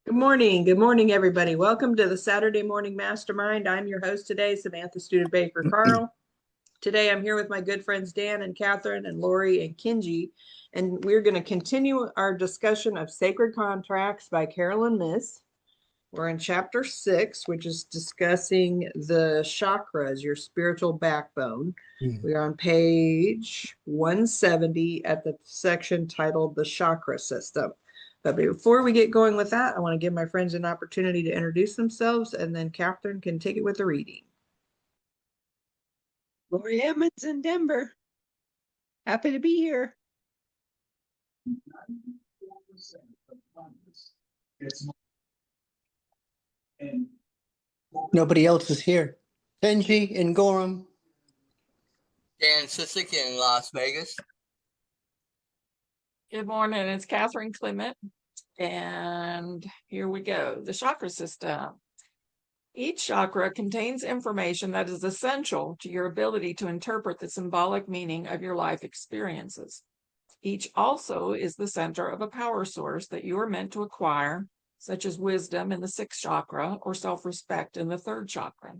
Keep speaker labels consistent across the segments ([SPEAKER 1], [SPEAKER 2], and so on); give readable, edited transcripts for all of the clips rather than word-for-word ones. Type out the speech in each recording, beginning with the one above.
[SPEAKER 1] Good morning. Good morning, everybody. Welcome to the Saturday Morning Mastermind. I'm your host today, Samantha Student Baker Carl. Today, I'm here with my good friends Dan and Catherine and Lori and Kinji, and we're going to continue our discussion of Sacred Contracts by Carolyn Myss. We're in chapter 6, which is discussing the chakras, your spiritual backbone. We are on page 170 at the section titled The Chakra System. But before we get going with that, I want to give my friends an opportunity to introduce themselves, and then Catherine can take it with the reading.
[SPEAKER 2] Lori Emmons in Denver. Happy to be here.
[SPEAKER 3] Nobody else is here. Benji in Gorham.
[SPEAKER 4] Dan Sissick in Las Vegas.
[SPEAKER 5] Good morning, it's Catherine Clement, and here we go. The chakra system. Each chakra contains information that is essential to your ability to interpret the symbolic meaning of your life experiences. Each also is the center of a power source that you are meant to acquire, such as wisdom in the sixth chakra or self-respect in the third chakra.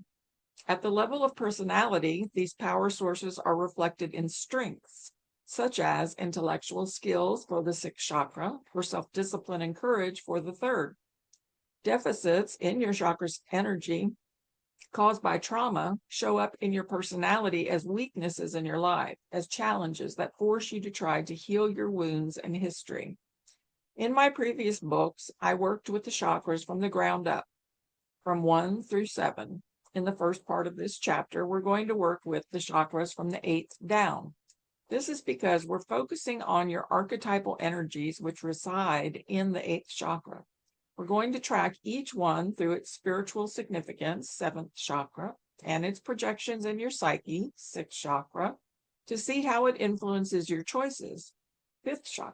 [SPEAKER 5] At the level of personality, these power sources are reflected in strengths, such as intellectual skills for the sixth chakra, or self-discipline and courage for the third. Deficits in your chakra's energy caused by trauma show up in your personality as weaknesses in your life, as challenges that force you to try to heal your wounds and history. In my previous books, I worked with the chakras from the ground up, from 1 through 7. In the first part of this chapter, we're going to work with the chakras from the 8th down. This is because we're focusing on your archetypal energies which reside in the 8th chakra. We're going to track each one through its spiritual significance, 7th chakra, and its projections in your psyche, 6th chakra, to see how it influences your choices, 5th chakra,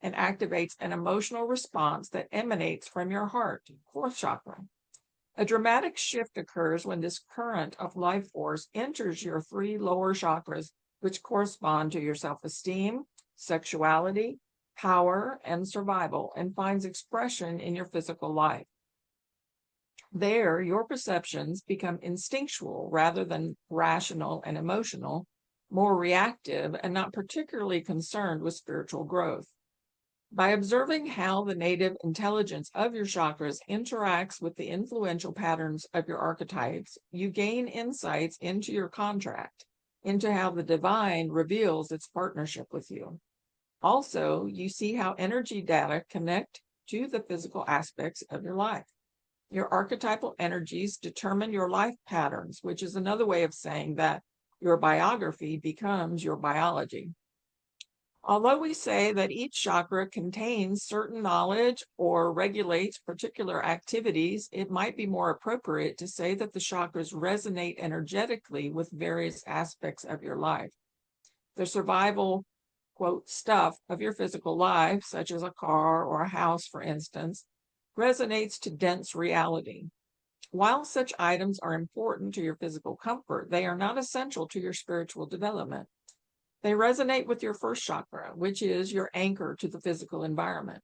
[SPEAKER 5] and activates an emotional response that emanates from your heart, 4th chakra. A dramatic shift occurs when this current of life force enters your 3 lower chakras, which correspond to your self-esteem, sexuality, power, and survival, and finds expression in your physical life. There, your perceptions become instinctual rather than rational and emotional, more reactive, and not particularly concerned with spiritual growth. By observing how the native intelligence of your chakras interacts with the influential patterns of your archetypes, you gain insights into your contract, into how the divine reveals its partnership with you. Also, you see how energy data connect to the physical aspects of your life. Your archetypal energies determine your life patterns, which is another way of saying that your biography becomes your biology. Although we say that each chakra contains certain knowledge or regulates particular activities, it might be more appropriate to say that the chakras resonate energetically with various aspects of your life. The survival, quote, stuff of your physical life, such as a car or a house, for instance, resonates to dense reality. While such items are important to your physical comfort, they are not essential to your spiritual development. They resonate with your first chakra, which is your anchor to the physical environment.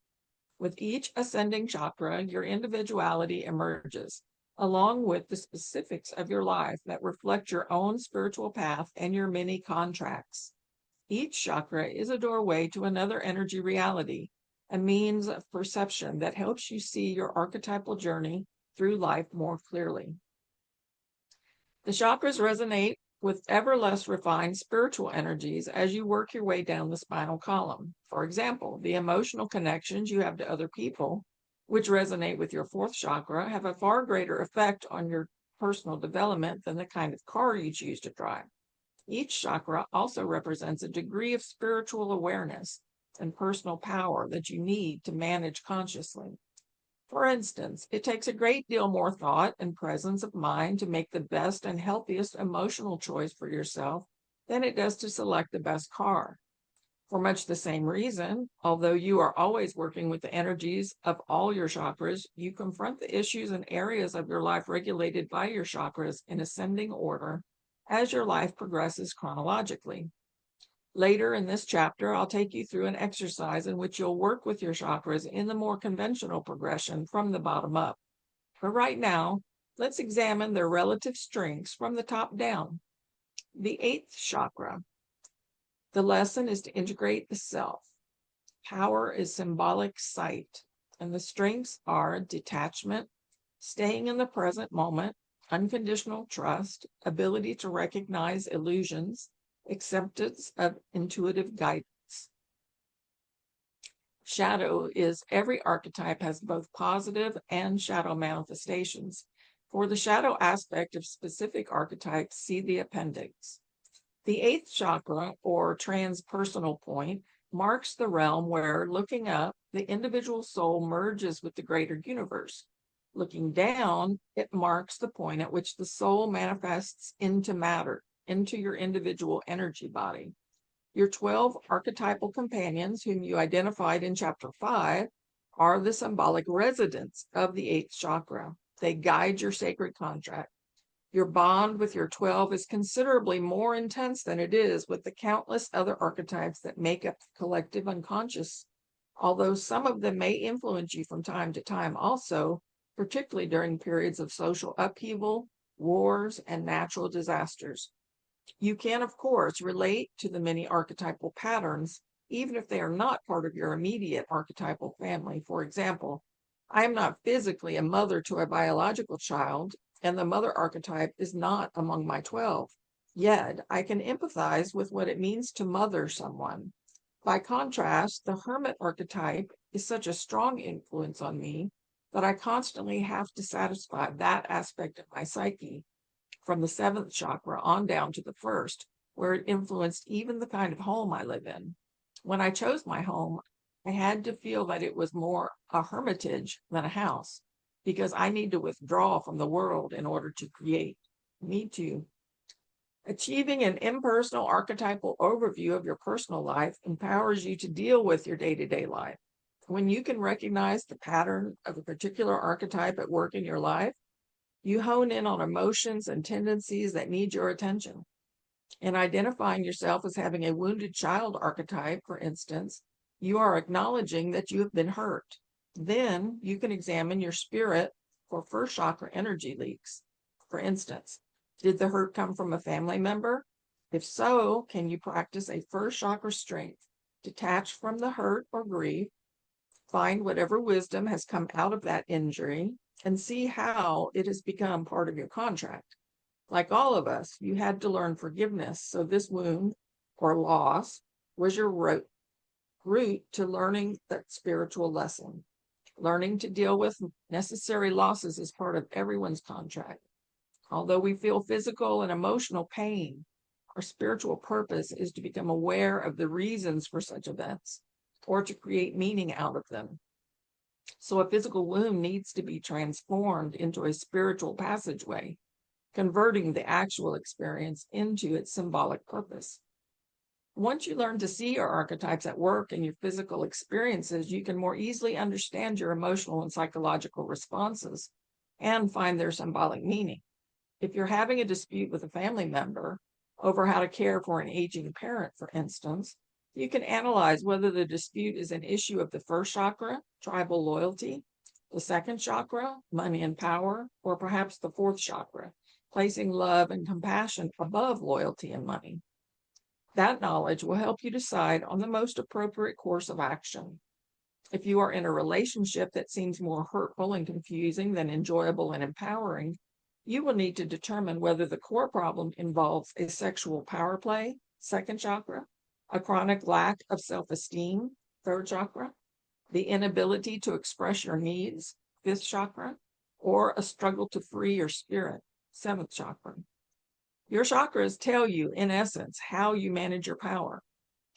[SPEAKER 5] With each ascending chakra, your individuality emerges, along with the specifics of your life that reflect your own spiritual path and your many contracts. Each chakra is a doorway to another energy reality, a means of perception that helps you see your archetypal journey through life more clearly. The chakras resonate with ever less refined spiritual energies as you work your way down the spinal column. For example, the emotional connections you have to other people, which resonate with your 4th chakra, have a far greater effect on your personal development than the kind of car you choose to drive. Each chakra also represents a degree of spiritual awareness and personal power that you need to manage consciously. For instance, it takes a great deal more thought and presence of mind to make the best and healthiest emotional choice for yourself than it does to select the best car. For much the same reason, although you are always working with the energies of all your chakras, you confront the issues and areas of your life regulated by your chakras in ascending order as your life progresses chronologically. Later in this chapter, I'll take you through an exercise in which you'll work with your chakras in the more conventional progression from the bottom up. But right now, let's examine their relative strengths from the top down. The 8th chakra. The lesson is to integrate the self. Power is symbolic sight, and the strengths are detachment, staying in the present moment, unconditional trust, ability to recognize illusions, acceptance of intuitive guidance. Shadow is every archetype has both positive and shadow manifestations. For the shadow aspect of specific archetypes, see the appendix. The 8th chakra, or transpersonal point, marks the realm where, looking up, the individual soul merges with the greater universe. Looking down, it marks the point at which the soul manifests into matter, into your individual energy body. Your 12 archetypal companions, whom you identified in chapter 5, are the symbolic residents of the 8th chakra. They guide your sacred contract. Your bond with your 12 is considerably more intense than it is with the countless other archetypes that make up the collective unconscious, although some of them may influence you from time to time also, particularly during periods of social upheaval, wars, and natural disasters. You can, of course, relate to the many archetypal patterns, even if they are not part of your immediate archetypal family. For example, I am not physically a mother to a biological child, and the mother archetype is not among my 12. Yet, I can empathize with what it means to mother someone. By contrast, the hermit archetype is such a strong influence on me that I constantly have to satisfy that aspect of my psyche, from the 7th chakra on down to the 1st, where it influenced even the kind of home I live in. When I chose my home, I had to feel that it was more a hermitage than a house, because I need to withdraw from the world in order to create. Me too. Achieving an impersonal archetypal overview of your personal life empowers you to deal with your day-to-day life. When you can recognize the pattern of a particular archetype at work in your life, you hone in on emotions and tendencies that need your attention. In identifying yourself as having a wounded child archetype, for instance, you are acknowledging that you have been hurt. Then you can examine your spirit for 1st chakra energy leaks. For instance, did the hurt come from a family member? If so, can you practice a 1st chakra strength? Detach from the hurt or grief, find whatever wisdom has come out of that injury, and see how it has become part of your contract. Like all of us, you had to learn forgiveness, so this wound or loss was your route to learning that spiritual lesson. Learning to deal with necessary losses is part of everyone's contract. Although we feel physical and emotional pain, our spiritual purpose is to become aware of the reasons for such events or to create meaning out of them. So a physical wound needs to be transformed into a spiritual passageway, converting the actual experience into its symbolic purpose. Once you learn to see your archetypes at work in your physical experiences, you can more easily understand your emotional and psychological responses and find their symbolic meaning. If you're having a dispute with a family member over how to care for an aging parent, for instance, you can analyze whether the dispute is an issue of the 1st chakra, tribal loyalty, the 2nd chakra, money and power, or perhaps the 4th chakra, placing love and compassion above loyalty and money. That knowledge will help you decide on the most appropriate course of action. If you are in a relationship that seems more hurtful and confusing than enjoyable and empowering, you will need to determine whether the core problem involves a sexual power play, 2nd chakra, a chronic lack of self-esteem, 3rd chakra, the inability to express your needs, 5th chakra, or a struggle to free your spirit, 7th chakra. Your chakras tell you, in essence, how you manage your power.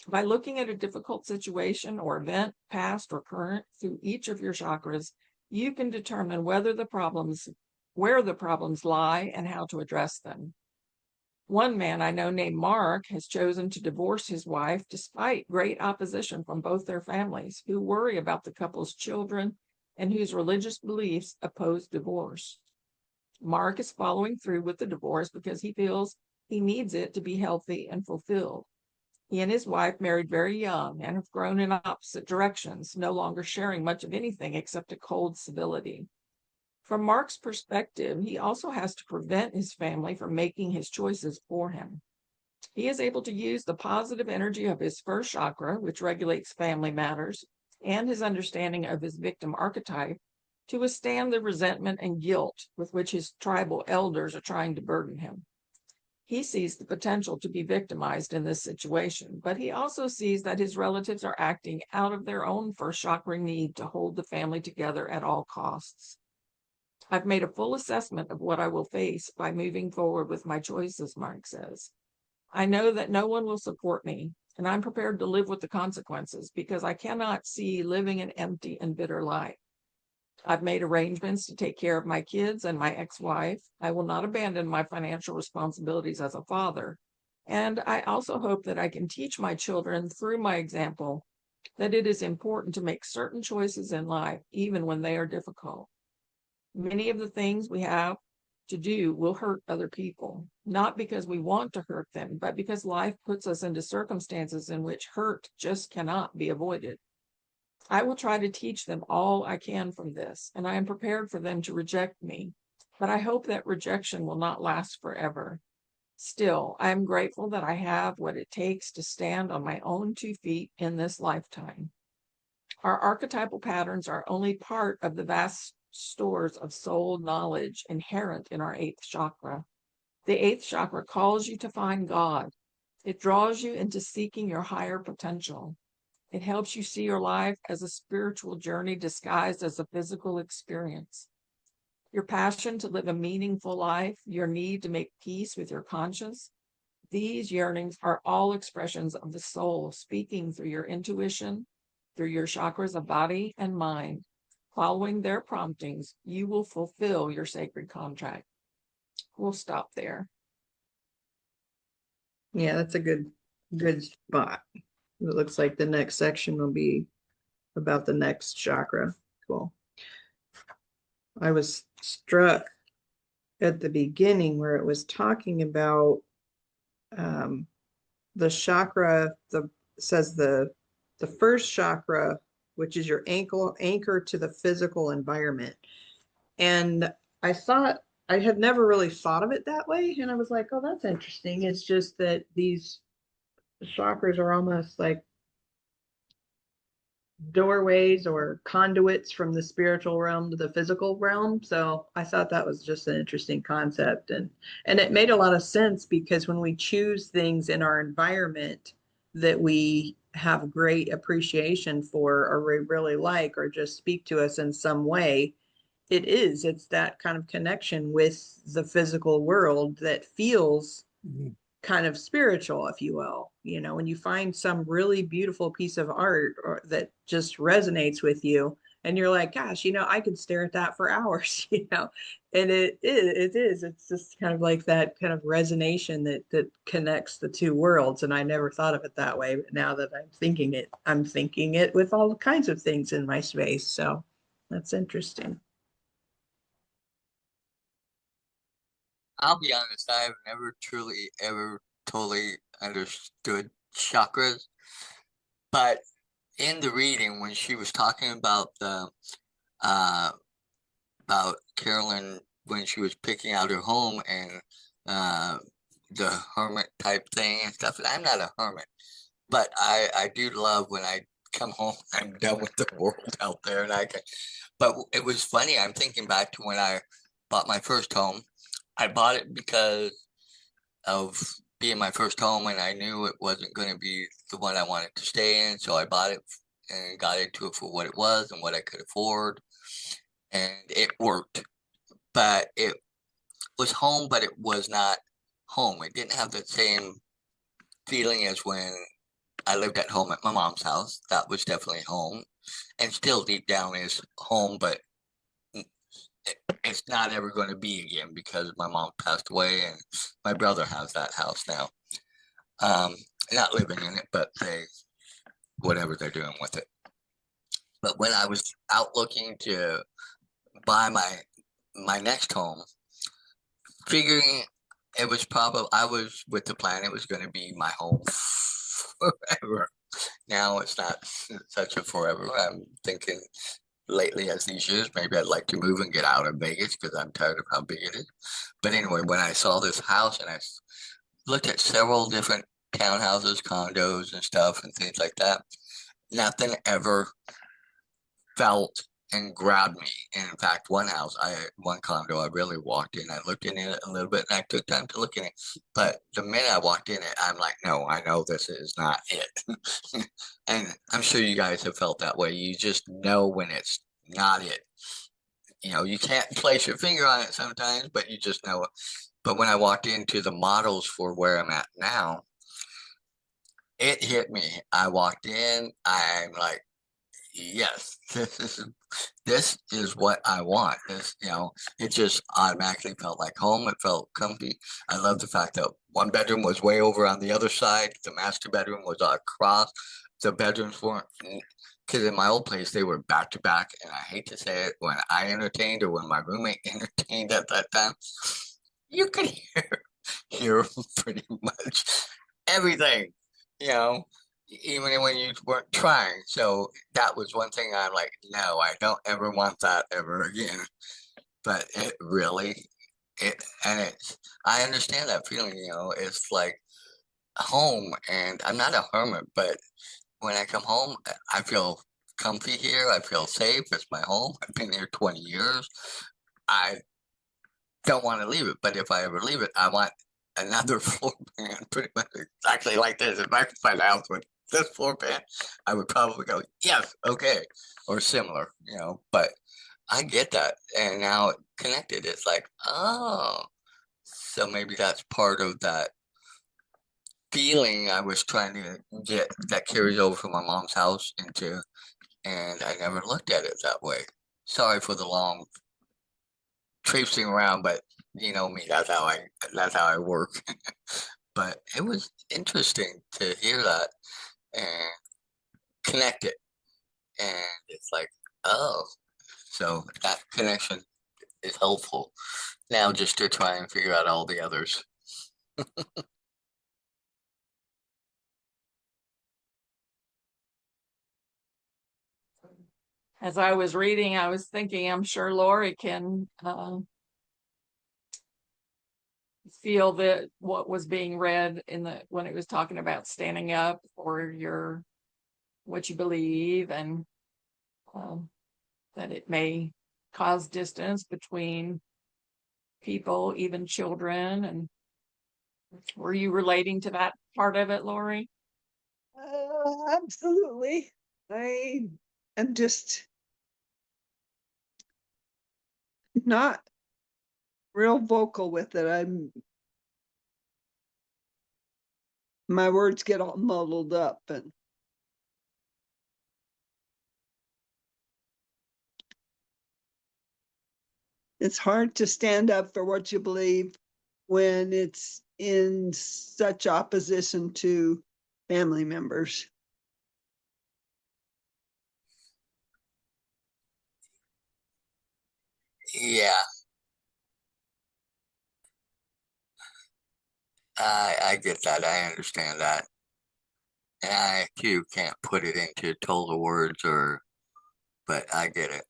[SPEAKER 5] By looking at a difficult situation or event, past or current, through each of your chakras, you can determine where the problems lie and how to address them. One man I know named Mark has chosen to divorce his wife despite great opposition from both their families, who worry about the couple's children and whose religious beliefs oppose divorce. Mark is following through with the divorce because he feels he needs it to be healthy and fulfilled. He and his wife married very young and have grown in opposite directions, no longer sharing much of anything except a cold civility. From Mark's perspective, he also has to prevent his family from making his choices for him. He is able to use the positive energy of his first chakra, which regulates family matters, and his understanding of his victim archetype to withstand the resentment and guilt with which his tribal elders are trying to burden him. He sees the potential to be victimized in this situation, but he also sees that his relatives are acting out of their own first chakra need to hold the family together at all costs. I've made a full assessment of what I will face by moving forward with my choices, Mark says. I know that no one will support me, and I'm prepared to live with the consequences because I cannot see living an empty and bitter life. I've made arrangements to take care of my kids and my ex-wife. I will not abandon my financial responsibilities as a father. And I also hope that I can teach my children through my example that it is important to make certain choices in life, even when they are difficult. Many of the things we have to do will hurt other people, not because we want to hurt them, but because life puts us into circumstances in which hurt just cannot be avoided. I will try to teach them all I can from this, and I am prepared for them to reject me, but I hope that rejection will not last forever. Still, I am grateful that I have what it takes to stand on my own 2 feet in this lifetime. Our archetypal patterns are only part of the vast stores of soul knowledge inherent in our 8th chakra. The 8th chakra calls you to find God. It draws you into seeking your higher potential. It helps you see your life as a spiritual journey disguised as a physical experience. Your passion to live a meaningful life, your need to make peace with your conscience, these yearnings are all expressions of the soul speaking through your intuition, through your chakras of body and mind. Following their promptings, you will fulfill your sacred contract. We'll stop there.
[SPEAKER 1] Yeah, that's a good spot. It looks like the next section will be about the next chakra. Cool. I was struck at the beginning where it was talking about the chakra, says the first chakra, which is your anchor to the physical environment. And I thought, I had never really thought of it that way. And I was like, oh, that's interesting. It's just that these chakras are almost like doorways or conduits from the spiritual realm to the physical realm. So I thought that was just an interesting concept. And it made a lot of sense because when we choose things in our environment that we have great appreciation for or we really like or just speak to us in some way, it's that kind of connection with the physical world that feels kind of spiritual, if you will. You know, when you find some really beautiful piece of art or that just resonates with you and you're like, gosh, you know, I could stare at that for hours, you know. And it's just kind of like that kind of resonation that connects the two worlds. And I never thought of it that way, but now that I'm thinking it with all kinds of things in my space. So that's interesting.
[SPEAKER 4] I'll be honest, I've never truly ever totally understood chakras. But in the reading, when she was talking about uh about Carolyn when she was picking out her home and the hermit type thing and stuff, and I'm not a hermit, but I do love when I come home, I'm done with the world out there, and I can. But it was funny. I'm thinking back to when I bought my first home. I bought it because of being my first home, and I knew it wasn't going to be the one I wanted to stay in. So I bought it and got into it for what it was and what I could afford, and it worked. But it was home, but it was not home. It didn't have the same feeling as when I lived at home at my mom's house. That was definitely home, and still deep down is home, but it's not ever going to be again because my mom passed away and my brother has that house now. Not living in it, but whatever they're doing with it. But when I was out looking to buy my next home, figuring I was with the plan it was going to be my home forever. Now it's not such a forever. I'm thinking lately as these years, maybe I'd like to move and get out of Vegas because I'm tired of how big it is. But anyway, when I saw this house and I looked at several different townhouses, condos, and stuff, and things like that, nothing ever felt and grabbed me. And in fact, one condo, I really walked in. I looked in it a little bit, and I took time to look in it. But the minute I walked in it, I'm like, no, I know this is not it. And I'm sure you guys have felt that way. You just know when it's not it. You know, you can't place your finger on it sometimes, but you just know it. But when I walked into the models for where I'm at now, it hit me. I walked in, I'm like, yes, this is what I want. This, it just automatically felt like home. It felt comfy. I love the fact that one bedroom was way over on the other side. The master bedroom was across. The bedrooms weren't, because in my old place they were back to back. And I hate to say it, when I entertained or when my roommate entertained at that time, you could hear pretty much everything. You know, even when you weren't trying. So that was one thing I'm like, no, I don't ever want that ever again. But it really, I understand that feeling, it's like home. And I'm not a hermit, but when I come home, I feel comfy here. I feel safe. It's my home. I've been here 20 years. I don't want to leave it, but if I ever leave it, I want another floor plan, pretty much exactly like this. If I could find a house with this floor plan, I would probably go, yes, okay, or similar, but I get that. And now connected, it's like, oh, so maybe that's part of that feeling I was trying to get that carries over from my mom's house into, and I never looked at it that way. Sorry for the long traipsing around, but you know me, that's how I work. But it was interesting to hear that and connect it. And it's like, oh, so that connection is helpful. Now just to try and figure out all the others.
[SPEAKER 5] As I was reading, I was thinking, I'm sure Lori can feel that what was being read when it was talking about standing up for what you believe, and that it may cause distance between people, even children. And were you relating to that part of it, Lori?
[SPEAKER 2] Absolutely. I am just not real vocal with it. My words get all muddled up, and it's hard to stand up for what you believe when it's in such opposition to family members.
[SPEAKER 4] Yeah, I get that. I understand that. And I too can't put it into total words but I get it.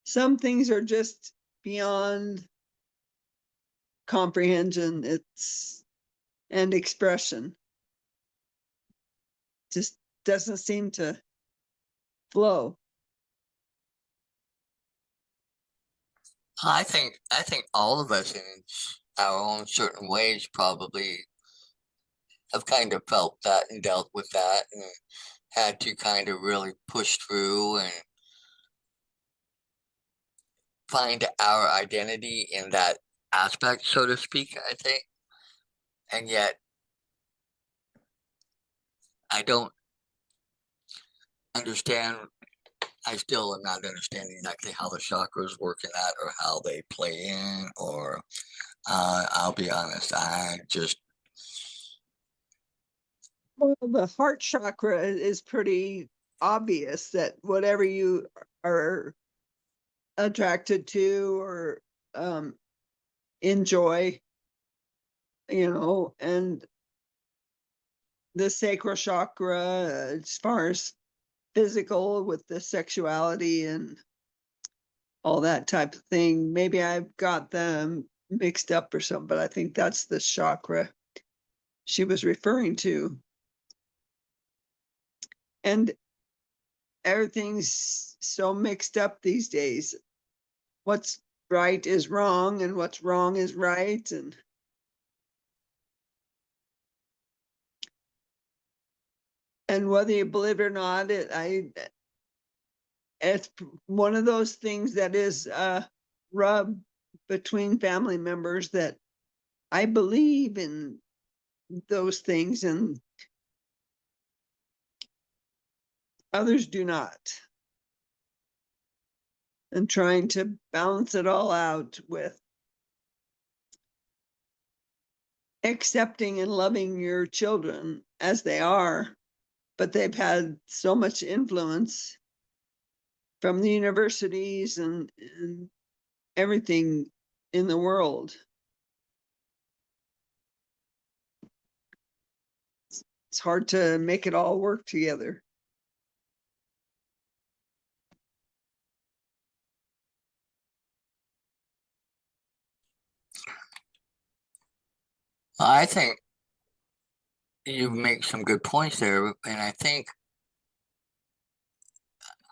[SPEAKER 2] Some things are just beyond comprehension and expression. Just doesn't seem to flow.
[SPEAKER 4] I think all of us in our own certain ways probably have kind of felt that and dealt with that and had to kind of really push through and find our identity in that aspect, so to speak, I think. And yet I don't understand, I still am not understanding exactly how the chakras work in that or how they play in, or I'll be honest, I just,
[SPEAKER 2] Well, the heart chakra is pretty obvious that whatever you are attracted to or enjoy, and the sacral chakra, as far as physical with the sexuality and all that type of thing. Maybe I've got them mixed up or something, but I think that's the chakra she was referring to. And everything's so mixed up these days. What's right is wrong, and what's wrong is right. And whether you believe it or not, it's one of those things that is a rub between family members, that I believe in those things and others do not. And trying to balance it all out with accepting and loving your children as they are, but they've had so much influence from the universities and everything in the world. It's hard to make it all work together.
[SPEAKER 4] I think you make some good points there, and I think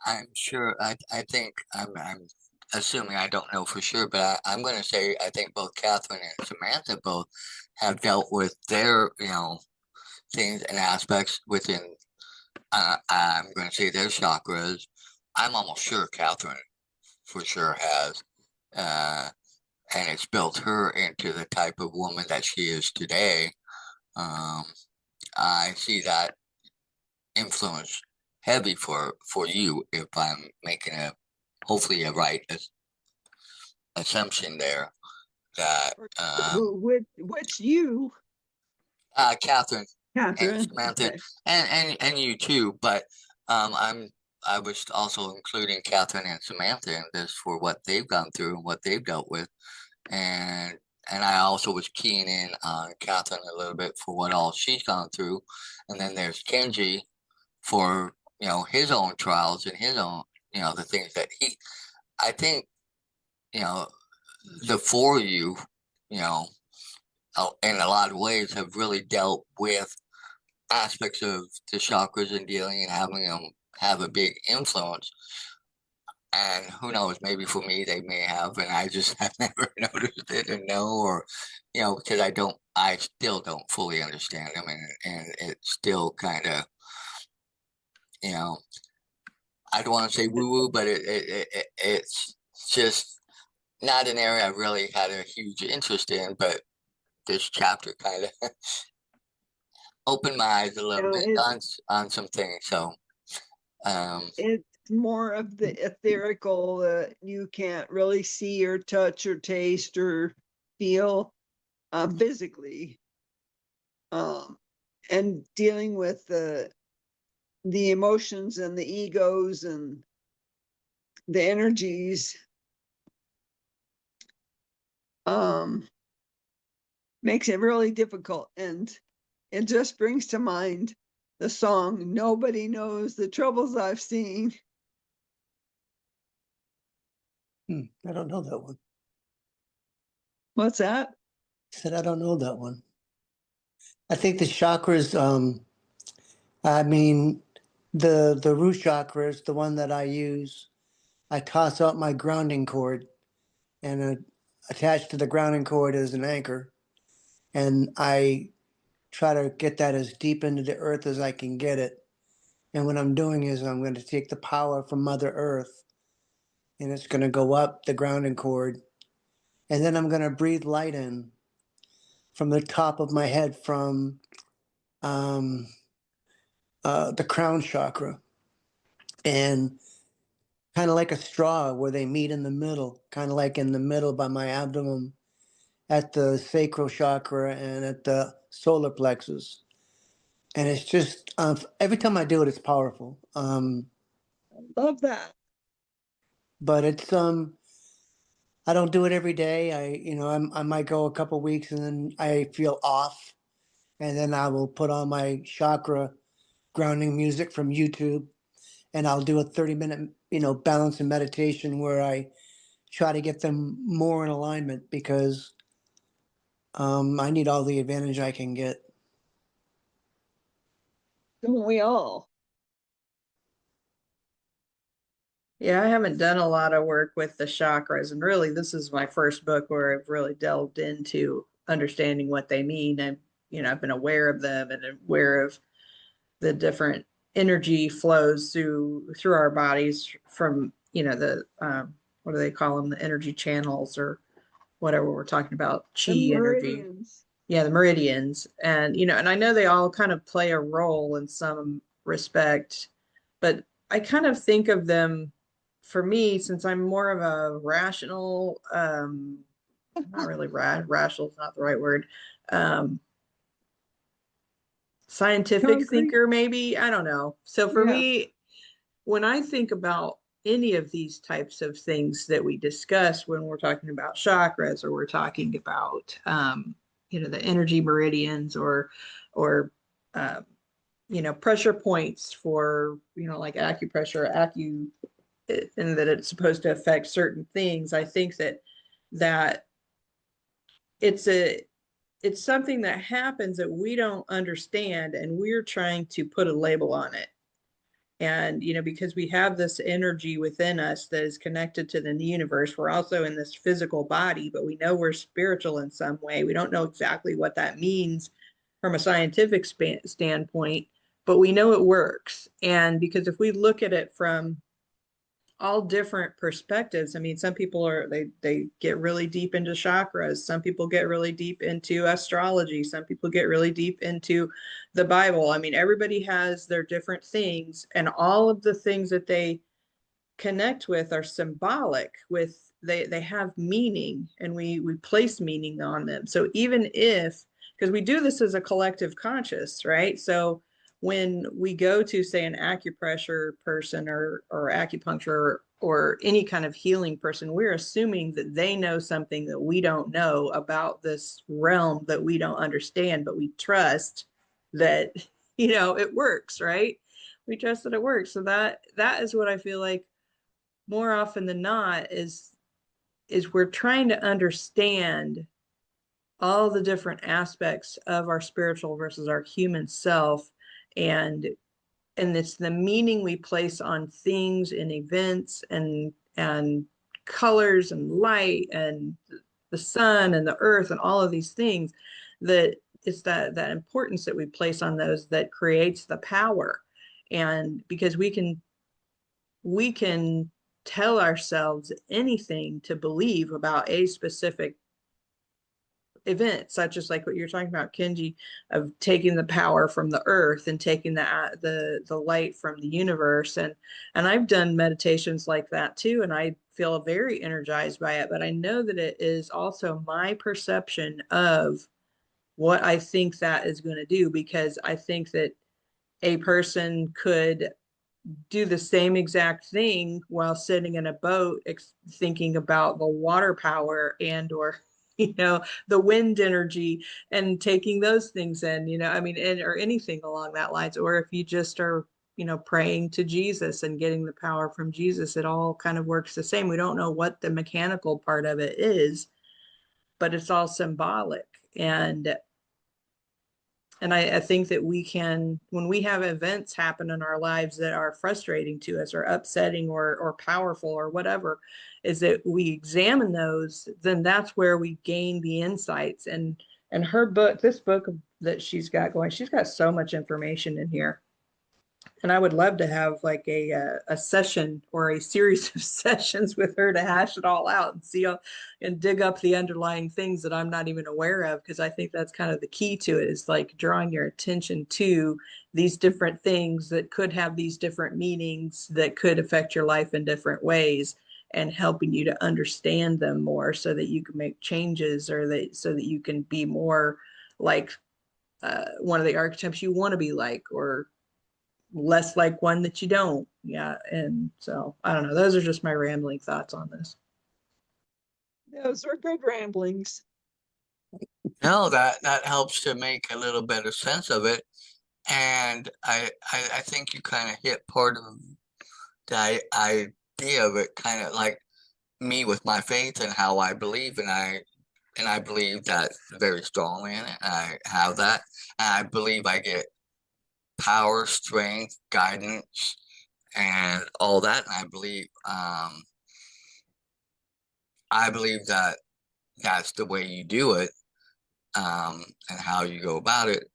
[SPEAKER 4] I'm sure I think I'm assuming, I don't know for sure, but I'm going to say I think both Catherine and Samantha both have dealt with their things and aspects within. I'm going to say their chakras. I'm almost sure Catherine for sure has, and it's built her into the type of woman that she is today. I see that influence heavy for you, if I'm making hopefully a right assumption there, that
[SPEAKER 2] Which you,
[SPEAKER 4] Catherine and
[SPEAKER 2] Catherine?
[SPEAKER 4] Samantha,
[SPEAKER 2] Okay.
[SPEAKER 4] and you too, but I was also including Catherine and Samantha in this for what they've gone through and what they've dealt with, and I also was keying in on Catherine a little bit for what all she's gone through, and then there's Kenji for his own trials and his own the things that I think you know the four of you you know in a lot of ways have really dealt with aspects of the chakras and dealing and having them have a big influence. And who knows, maybe for me they may have, and I just have never noticed it and know, or because I still don't fully understand them, and it's still kind of I don't want to say woo woo, but it's just not an area I really had a huge interest in. But this chapter kind of opened my eyes a little bit on some things. So
[SPEAKER 2] it's more of the etherical, you can't really see or touch or taste or feel physically, and dealing with the emotions and the egos and the energies, makes it really difficult. And it just brings to mind the song, "Nobody Knows the Troubles I've Seen."
[SPEAKER 3] I don't know that one.
[SPEAKER 2] What's that?
[SPEAKER 3] I said I don't know that one. I think the chakras, I mean, the root chakra is the one that I use. I toss out my grounding cord, and attached to the grounding cord is an anchor, and I try to get that as deep into the earth as I can get it. And what I'm doing is I'm going to take the power from Mother Earth, and it's going to go up the grounding cord, and then I'm going to breathe light in from the top of my head, from um, the crown chakra, and kind of like a straw where they meet in the middle, kind of like in the middle by my abdomen, at the sacral chakra and at the solar plexus. And it's just every time I do it, it's powerful.
[SPEAKER 2] Love that.
[SPEAKER 3] But it's I don't do it every day. I might go a couple weeks and then I feel off, and then I will put on my chakra grounding music from YouTube, and I'll do a 30-minute, balance and meditation where I try to get them more in alignment because I need all the advantage I can get.
[SPEAKER 2] Don't we all?
[SPEAKER 1] Yeah, I haven't done a lot of work with the chakras, and really, this is my first book where I've really delved into understanding what they mean. And, I've been aware of them and aware of the different energy flows through our bodies from, the what do they call them? The energy channels or whatever we're talking about, chi
[SPEAKER 2] The
[SPEAKER 1] energy.
[SPEAKER 2] meridians.
[SPEAKER 1] Yeah, the meridians. And, and I know they all kind of play a role in some respect, but I kind of think of them, for me, since I'm more of a rational, not really rational is not the right word, um, scientific
[SPEAKER 2] Concrete.
[SPEAKER 1] thinker, maybe. I don't know. So for
[SPEAKER 2] Yeah.
[SPEAKER 1] me, when I think about any of these types of things that we discuss when we're talking about chakras, or we're talking about, the energy meridians, or, um, pressure points for, like acupressure, and that it's supposed to affect certain things. I think that it's it's something that happens that we don't understand, and we're trying to put a label on it. And, because we have this energy within us that is connected to the universe, we're also in this physical body, but we know we're spiritual in some way. We don't know exactly what that means from a scientific standpoint, but we know it works. And because if we look at it from all different perspectives. I mean, some people they get really deep into chakras. Some people get really deep into astrology. Some people get really deep into the Bible. I mean, everybody has their different things, and all of the things that they connect with are symbolic. With they have meaning, and we place meaning on them. So even if, because we do this as a collective conscious, right? So when we go to, say, an acupressure person, or acupuncture, or any kind of healing person, we're assuming that they know something that we don't know about this realm that we don't understand, but we trust that, it works, right? We trust that it works. So that is what I feel like more often than not is we're trying to understand all the different aspects of our spiritual versus our human self, and it's the meaning we place on things and events, and colors and light and the sun and the earth and all of these things, that it's that importance that we place on those that creates the power. And because we can tell ourselves anything to believe about a specific event, such as like what you're talking about, Kenji, of taking the power from the earth and taking the light from the universe. And I've done meditations like that too, and I feel very energized by it. But I know that it is also my perception of what I think that is going to do, because I think that a person could do the same exact thing while sitting in a boat, thinking about the water power or the wind energy, and taking those things in, I mean, or anything along that lines. Or if you just are praying to Jesus and getting the power from Jesus, it all kind of works the same. We don't know what the mechanical part of it is, but it's all symbolic. And I think that we can, when we have events happen in our lives that are frustrating to us, or upsetting, or powerful, or whatever, is that we examine those, then that's where we gain the insights. And her book, this book that she's got going, she's got so much information in here. And I would love to have like a session or a series of sessions with her to hash it all out and see and dig up the underlying things that I'm not even aware of. Because I think that's kind of the key to it, is like drawing your attention to these different things that could have these different meanings that could affect your life in different ways, and helping you to understand them more so that you can make changes, so that you can be more like one of the archetypes you want to be like, or less like one that you don't. Yeah. And so I don't know. Those are just my rambling thoughts on this.
[SPEAKER 2] Those were good ramblings.
[SPEAKER 4] No, that helps to make a little better sense of it. And I think you kind of hit part of the idea of it, kind of like me with my faith and how I believe, and I believe that very strongly in it. I have that, and I believe I get power, strength, guidance, and all that. And I believe that that's the way you do it, and how you go about it.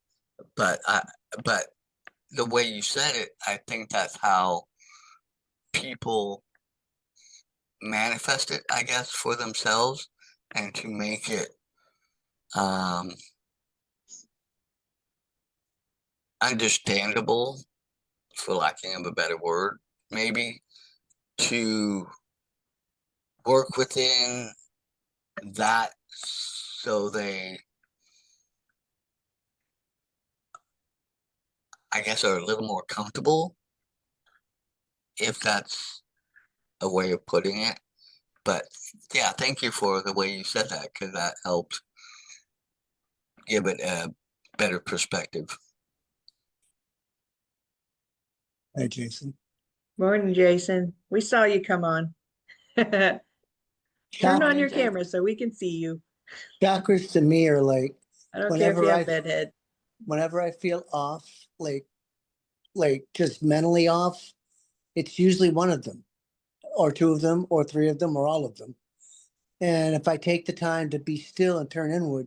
[SPEAKER 4] But but the way you said it, I think that's how people manifest it, I guess, for themselves, and to make it understandable, for lacking of a better word, maybe, to work within that, so they, I guess, are a little more comfortable, if that's a way of putting it. But yeah, thank you for the way you said that, because that helps give it a better perspective.
[SPEAKER 3] Hi, Jason.
[SPEAKER 1] Morning, Jason. We saw you come on. Turn on
[SPEAKER 5] Morning,
[SPEAKER 1] your
[SPEAKER 5] Jason.
[SPEAKER 1] camera so we can see you.
[SPEAKER 3] Chakras to me are like
[SPEAKER 1] I don't care if you
[SPEAKER 3] whenever
[SPEAKER 1] have bedhead.
[SPEAKER 3] whenever I feel off, like just mentally off, it's usually one of them, or two of them, or three of them, or all of them. And if I take the time to be still and turn inward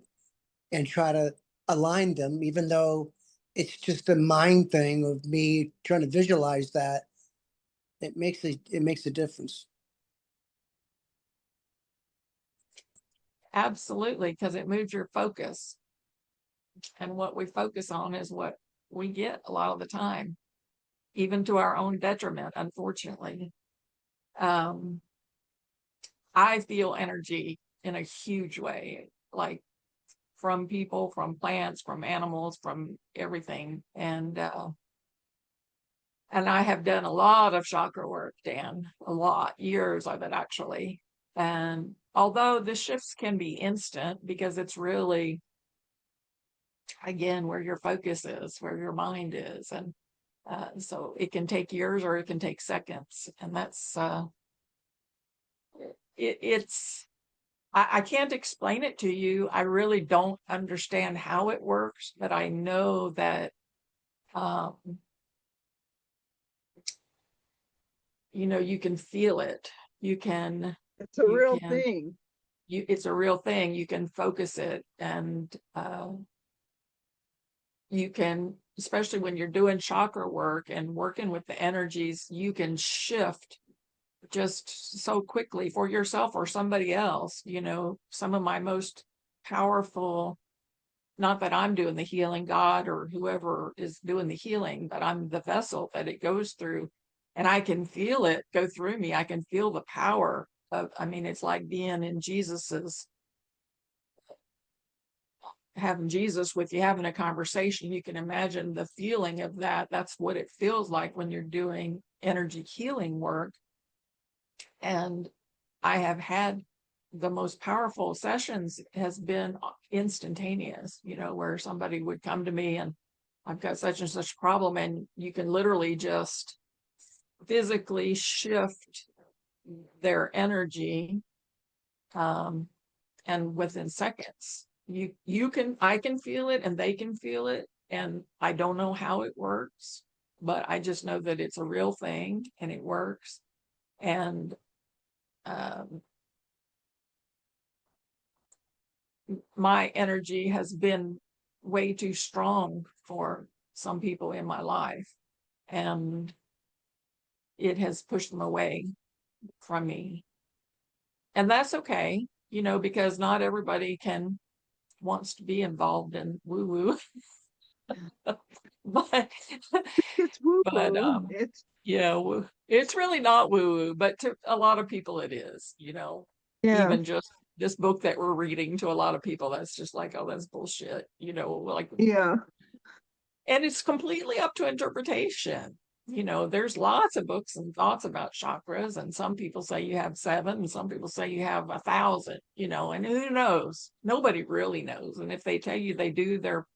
[SPEAKER 3] and try to align them, even though it's just a mind thing of me trying to visualize that, it makes a difference.
[SPEAKER 5] Absolutely, because it moves your focus. And what we focus on is what we get a lot of the time, even to our own detriment, unfortunately. I feel energy in a huge way, like from people, from plants, from animals, from everything. And I have done a lot of chakra work, Dan, a lot, years of it actually. And although the shifts can be instant, because it's really, again, where your focus is, where your mind is. And so it can take years or it can take seconds. And that's, it's, I can't explain it to you. I really don't understand how it works, but I know that, you can feel it. You can,
[SPEAKER 2] It's a
[SPEAKER 5] you
[SPEAKER 2] real
[SPEAKER 5] can,
[SPEAKER 2] thing.
[SPEAKER 5] it's a real thing. You can focus it, and you can, especially when you're doing chakra work and working with the energies, you can shift just so quickly for yourself or somebody else. Some of my most powerful, not that I'm doing the healing, God or whoever is doing the healing, but I'm the vessel that it goes through, and I can feel it go through me. I can feel the power of, it's like being in Jesus's, having Jesus with you, having a conversation. You can imagine the feeling of that. That's what it feels like when you're doing energy healing work. And I have had the most powerful sessions has been instantaneous, where somebody would come to me and I've got such and such problem, and you can literally just physically shift their energy, and within seconds I can feel it and they can feel it, and I don't know how it works, but I just know that it's a real thing and it works. And my energy has been way too strong for some people in my life, and it has pushed them away from me. And that's okay, because not everybody wants to be involved in woo woo. but
[SPEAKER 2] It's woo
[SPEAKER 5] but
[SPEAKER 2] woo.
[SPEAKER 5] it's really not woo woo, but to a lot of people it is.
[SPEAKER 2] Yeah,
[SPEAKER 5] Even just this book that we're reading, to a lot of people that's just like, oh, that's bullshit, like.
[SPEAKER 2] yeah.
[SPEAKER 5] And it's completely up to interpretation. there's lots of books and thoughts about chakras, and some people say you have 7, and some people say you have 1,000, and who knows? Nobody really knows. And if they tell you they do, they're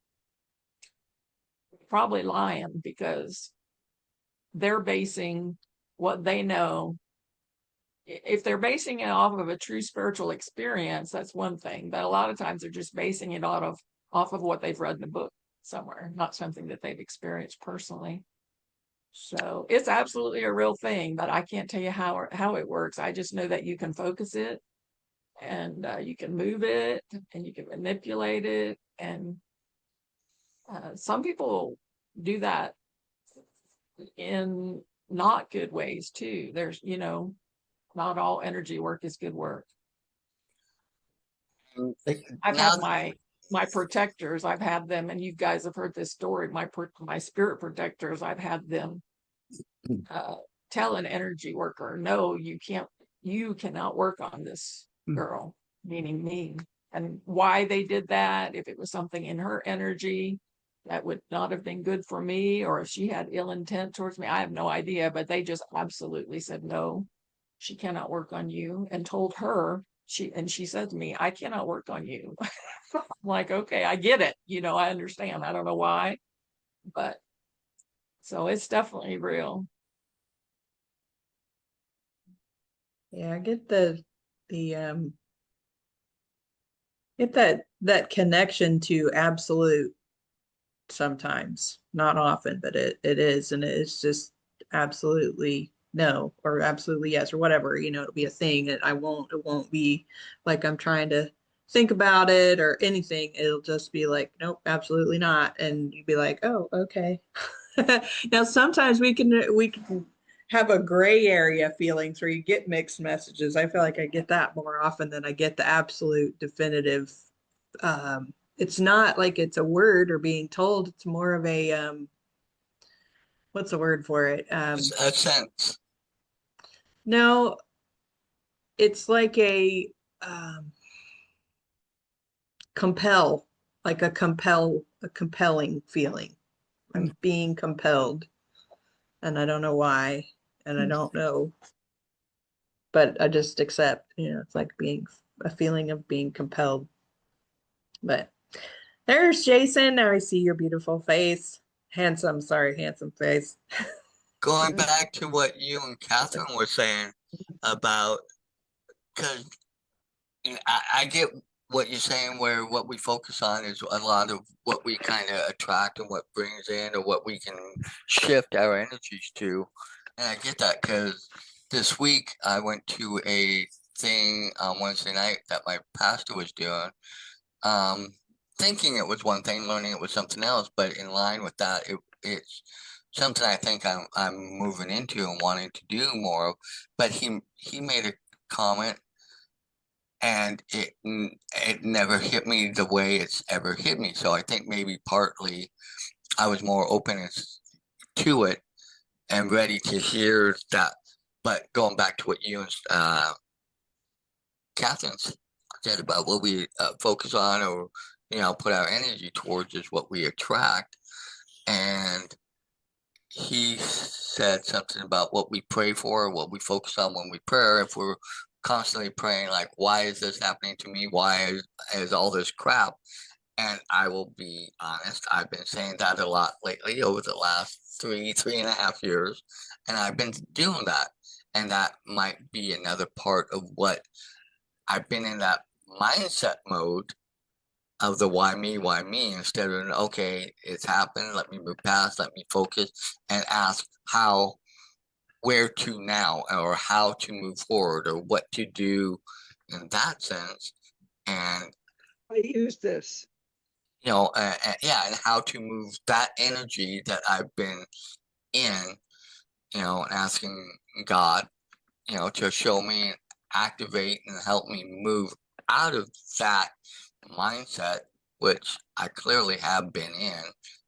[SPEAKER 5] probably lying, because they're basing what they know. If they're basing it off of a true spiritual experience, that's one thing. But a lot of times they're just basing it off of what they've read in a book somewhere, not something that they've experienced personally. So it's absolutely a real thing, but I can't tell you how it works. I just know that you can focus it, and you can move it, and you can manipulate it. And some people do that in not good ways too. There's, not all energy work is good work. I've
[SPEAKER 4] Now,
[SPEAKER 5] had my protectors, I've had them, and you guys have heard this story. My spirit protectors, I've had them tell an energy worker, no, you cannot work on this girl, meaning me. And why they did that, if it was something in her energy that would not have been good for me, or if she had ill intent towards me, I have no idea. But they just absolutely said, no, she cannot work on you, and told her, she said to me, I cannot work on you. I'm like, okay, I get it. I understand. I don't know why, but so it's definitely real.
[SPEAKER 1] Yeah, I get the get that connection to absolute sometimes, not often, but it is, and it's just absolutely no or absolutely yes or whatever, it'll be a thing, and it won't be like I'm trying to think about it or anything. It'll just be like, nope, absolutely not. And you'd be like, oh, okay. Now sometimes we can have a gray area feelings where you get mixed messages. I feel like I get that more often than I get the absolute definitive. It's not like it's a word or being told. It's more of a what's the word for it?
[SPEAKER 4] a sense.
[SPEAKER 1] No, it's like a compel, like a compelling feeling. I'm being compelled, and I don't know why, and I don't know, but I just accept, it's like being a feeling of being compelled. But there's Jason. Now I see your beautiful face. Handsome face.
[SPEAKER 4] Going back to what you and Catherine were saying about, because I get what you're saying, where what we focus on is a lot of what we kind of attract and what brings in, or what we can shift our energies to. And I get that, because this week I went to a thing on Wednesday night that my pastor was doing, thinking it was one thing, learning it was something else. But in line with that, it's something I think I'm moving into and wanting to do more of. But he made a comment, and it never hit me the way it's ever hit me. So I think maybe partly I was more open to it and ready to hear that. But going back to what you and Catherine said about what we focus on, or put our energy towards, is what we attract. And he said something about what we pray for, what we focus on when we pray. If we're constantly praying, like, why is this happening to me? Why is all this crap? And I will be honest, I've been saying that a lot lately over the last 3.5 years. And I've been doing that. And that might be another part of what I've been in, that mindset mode of the why me, instead of, okay, it's happened, let me move past, let me focus, and ask where to now, or how to move forward, or what to do in that sense. And
[SPEAKER 2] I use this.
[SPEAKER 4] yeah, and how to move that energy that I've been in, and asking God, to show me, activate, and help me move out of that mindset, which I clearly have been in,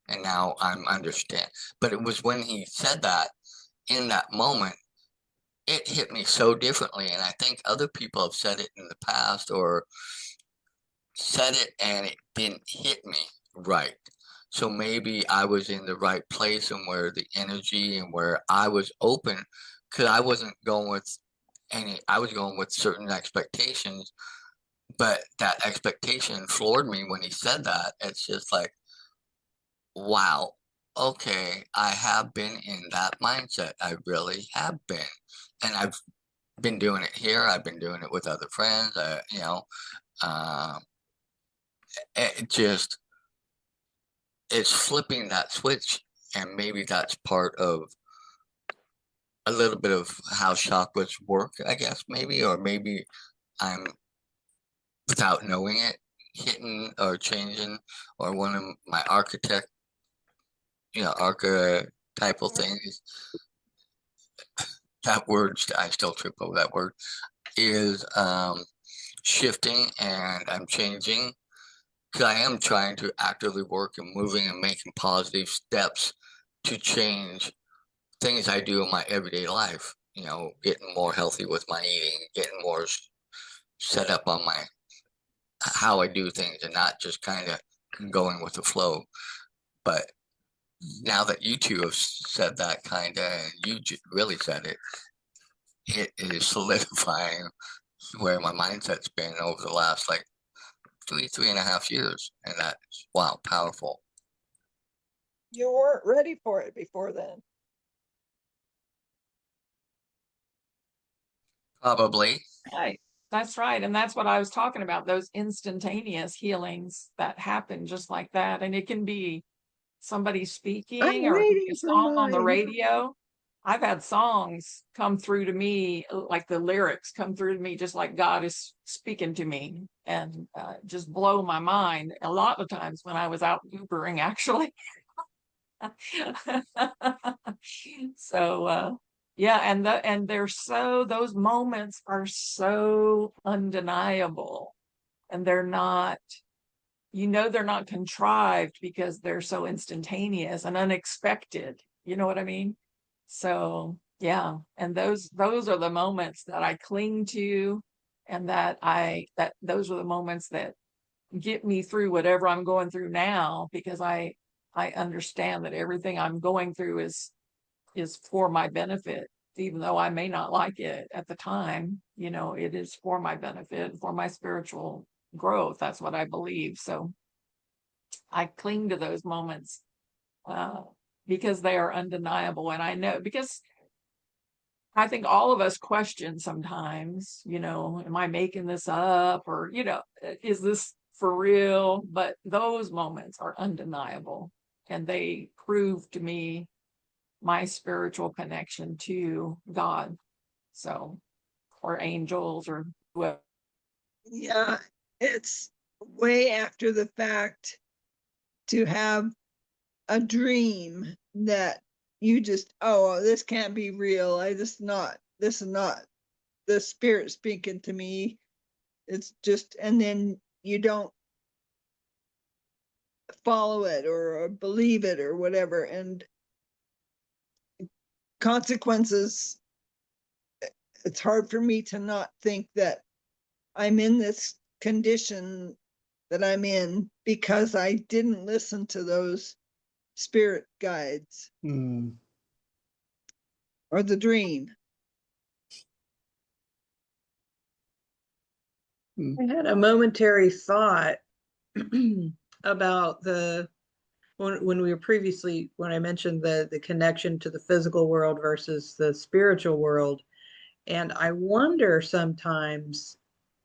[SPEAKER 4] and now I'm understand. But it was when he said that, in that moment, it hit me so differently. And I think other people have said it in the past, or said it and it didn't hit me right. So maybe I was in the right place and where the energy and where I was open, because I wasn't going with I was going with certain expectations, but that expectation floored me when he said that. It's just like, wow, okay, I have been in that mindset. I really have been. And I've been doing it here. I've been doing it with other friends. Um, it just, it's flipping that switch. And maybe that's part of a little bit of how chakras work, I guess, maybe, or maybe I'm, without knowing it, hitting or changing, or one of my archetypal things. That word, I still trip over that word, is shifting, and I'm changing, because I am trying to actively work and moving and making positive steps to change things I do in my everyday life. Getting more healthy with my eating, getting more set up on my how I do things, and not just kind of going with the flow. But now that you two have said that kind of, and you really said it, it is solidifying where my mindset's been over the last like 3.5 years. And that's, wow, powerful.
[SPEAKER 2] You weren't ready for it before then.
[SPEAKER 4] Probably.
[SPEAKER 5] Right. That's right. And that's what I was talking about, those instantaneous healings that happen just like that. And it can be somebody
[SPEAKER 2] I'm
[SPEAKER 5] speaking, or it can be
[SPEAKER 2] waiting
[SPEAKER 5] a
[SPEAKER 2] for
[SPEAKER 5] song on the
[SPEAKER 2] mine.
[SPEAKER 5] radio. I've had songs come through to me, like the lyrics come through to me, just like God is speaking to me, and just blow my mind. A lot of times when I was out Ubering, actually. So, yeah, and those moments are so undeniable, and they're not, they're not contrived, because they're so instantaneous and unexpected. You know what I mean? So, yeah, and those are the moments that I cling to, and that those are the moments that get me through whatever I'm going through now, because I understand that everything I'm going through is for my benefit, even though I may not like it at the time. It is for my benefit, for my spiritual growth. That's what I believe. So I cling to those moments because they are undeniable. And I know, because I think all of us question sometimes, am I making this up, or, is this for real? But those moments are undeniable, and they prove to me my spiritual connection to God. So, or angels, or whoever.
[SPEAKER 2] Yeah, it's way after the fact to have a dream that you just, oh, this can't be real. This is not the spirit speaking to me. It's just, and then you don't follow it or believe it or whatever. And consequences, it's hard for me to not think that I'm in this condition that I'm in because I didn't listen to those spirit guides or the dream.
[SPEAKER 1] I had a momentary thought about when we were previously, when I mentioned the connection to the physical world versus the spiritual world. And I wonder sometimes,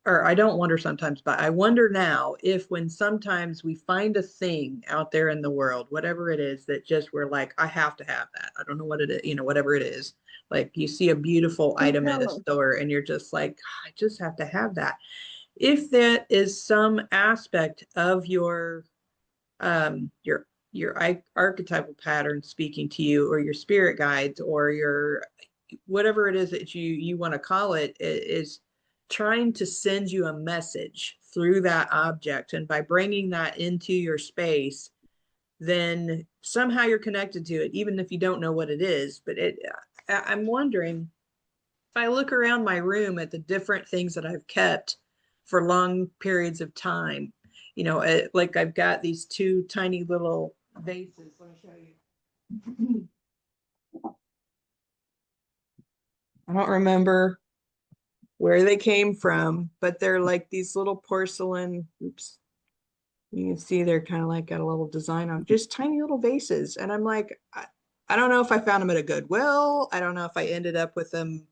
[SPEAKER 1] or I don't wonder sometimes, but I wonder now if, when sometimes we find a thing out there in the world, whatever it is, that just we're like, I have to have that. I don't know what it is, whatever it is. Like you see a beautiful item at a store and you're just like, I just have to have that. If that is some aspect of your archetypal pattern speaking to you, or your spirit guides, or your whatever it is that you want to call it, is trying to send you a message through that object. And by bringing that into your space, then somehow you're connected to it, even if you don't know what it is. But I'm wondering, if I look around my room at the different things that I've kept for long periods of time, like I've got these two tiny little vases. Let me show you. I don't remember where they came from, but they're like these little porcelain, oops. You can see they're kind of like got a little design on just tiny little vases. And I'm like, I don't know if I found them at a Goodwill. I don't know if I ended up with them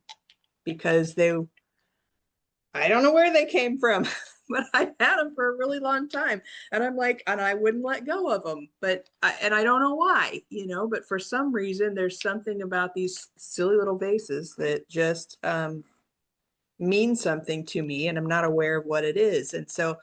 [SPEAKER 1] because I don't know where they came from, but I had them for a really long time. And I'm like, and I wouldn't let go of them, and I don't know why, but for some reason, there's something about these silly little vases that just mean something to me, and I'm not aware of what it is. And so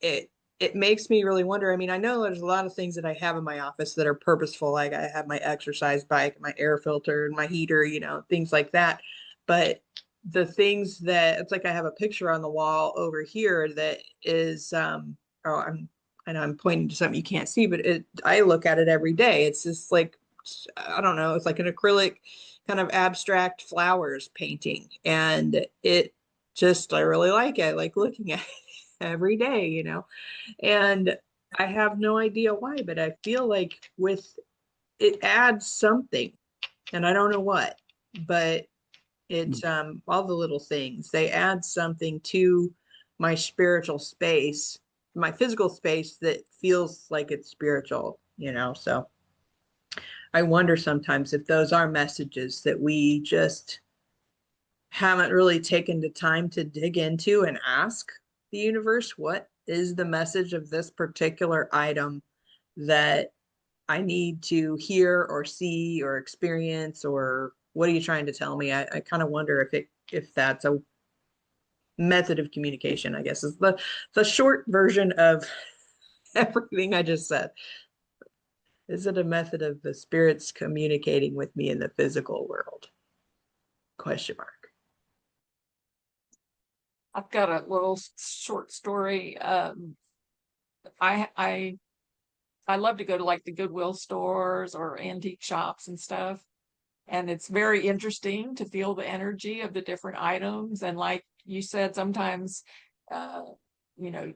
[SPEAKER 1] it makes me really wonder. I mean, I know there's a lot of things that I have in my office that are purposeful. Like I have my exercise bike, my air filter, and my heater, things like that. But the things that it's like I have a picture on the wall over here that is I know I'm pointing to something you can't see, but I look at it every day. It's just like, I don't know, it's like an acrylic kind of abstract flowers painting. And I really like it. I like looking at it every day. And I have no idea why, but I feel like with it adds something, and I don't know what, but it's all the little things, they add something to my spiritual space, my physical space that feels like it's spiritual, so I wonder sometimes if those are messages that we just haven't really taken the time to dig into and ask the universe, what is the message of this particular item that I need to hear or see or experience, or what are you trying to tell me? I kind of wonder if that's a method of communication, I guess is the short version of everything I just said. Is it a method of the spirits communicating with me in the physical world? Question mark.
[SPEAKER 5] I've got a little short story. I love to go to like the Goodwill stores or antique shops and stuff. And it's very interesting to feel the energy of the different items. And like you said, sometimes, you know,